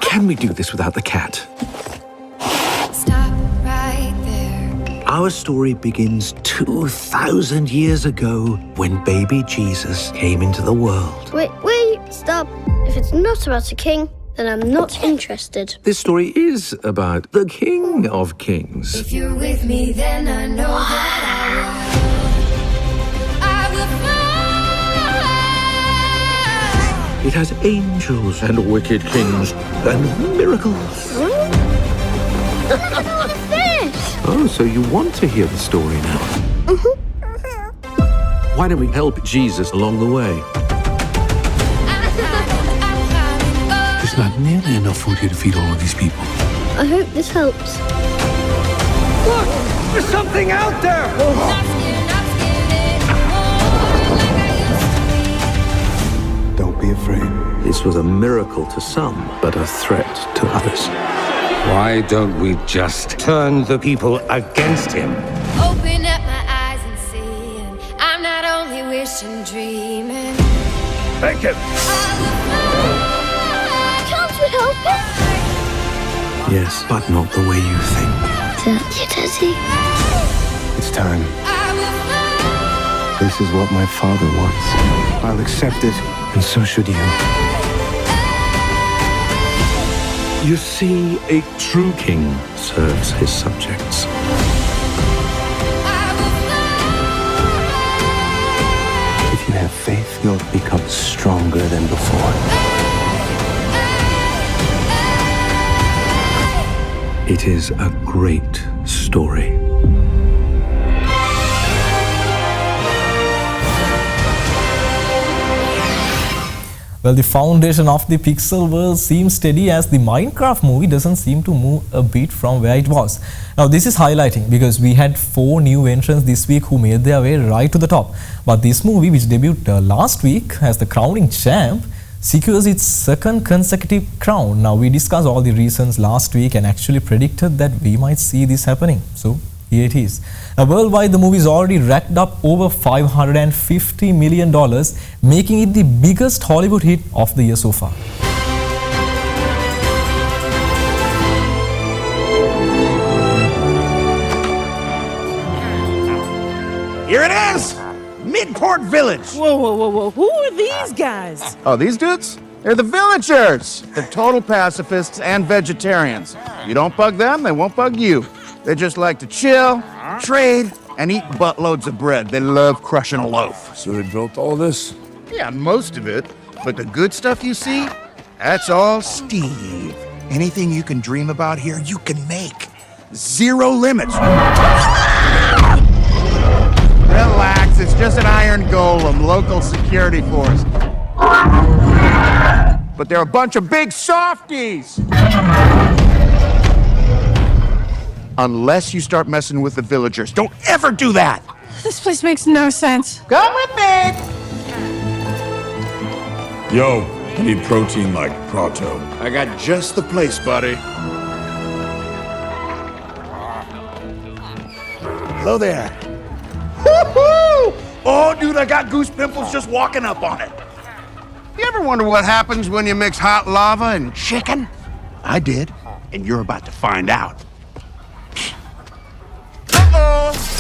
Can we do this without the cat? Stop right there. Our story begins 2,000 years ago when baby Jesus came into the world. Wait, stop. If it's not about a king, then I'm not interested. This story is about the King of Kings. If you're with me, then I know that I will fly. It has angels and wicked kings and miracles. What's this? Oh, so you want to hear the story now? Why don't we help Jesus along the way? There's not nearly enough food here to feed all of these people. I hope this helps. Look! There's something out there! Don't be afraid. This was a miracle to some, but a threat to others. Why don't we just turn the people against him? Open up my eyes and see, and I'm not only wishing, dreaming. Thank you. Can't we help it? Yes, but not the way you think. That's your daddy. It's time. This is what my father wants. I'll accept it, and so should you. You see, a true king serves his subjects. If you have faith, you'll become stronger than before. It is a great story. Well, the foundation of the Pixel world seems steady as the Minecraft movie doesn't seem to move a bit from where it was. Now, this is highlighting because we had 4 new entrants this week who made their way right to the top. But this movie, which debuted last week as the crowning champ, secures its 2nd consecutive crown. Now, we discussed all the reasons last week and actually predicted that we might see this happening. So, here it is. Now, worldwide, the movie is already racked up over $550 million, making it the biggest Hollywood hit of the year so far. Here it is! Midport Village! Whoa. Who are these guys? Oh, these dudes? They're the villagers. They're total pacifists and vegetarians. You don't bug them, they won't bug you. They just like to chill, trade, and eat buttloads of bread. They love crushing a loaf. So they built all this? Yeah, most of it. But the good stuff you see, that's all Steve. Anything you can dream about here, you can make. Zero limits. kids, it's just an iron golem, local security force. But they're a bunch of big softies! Unless you start messing with the villagers. Don't ever do that! This place makes no sense. Come with me! Yo, I need protein like Prato. I got just the place, buddy. Hello there. Woo-hoo! Oh, dude, I got goose pimples just walking up on it. You ever wonder what happens when you mix hot lava and chicken? I did, and you're about to find out. Uh-oh!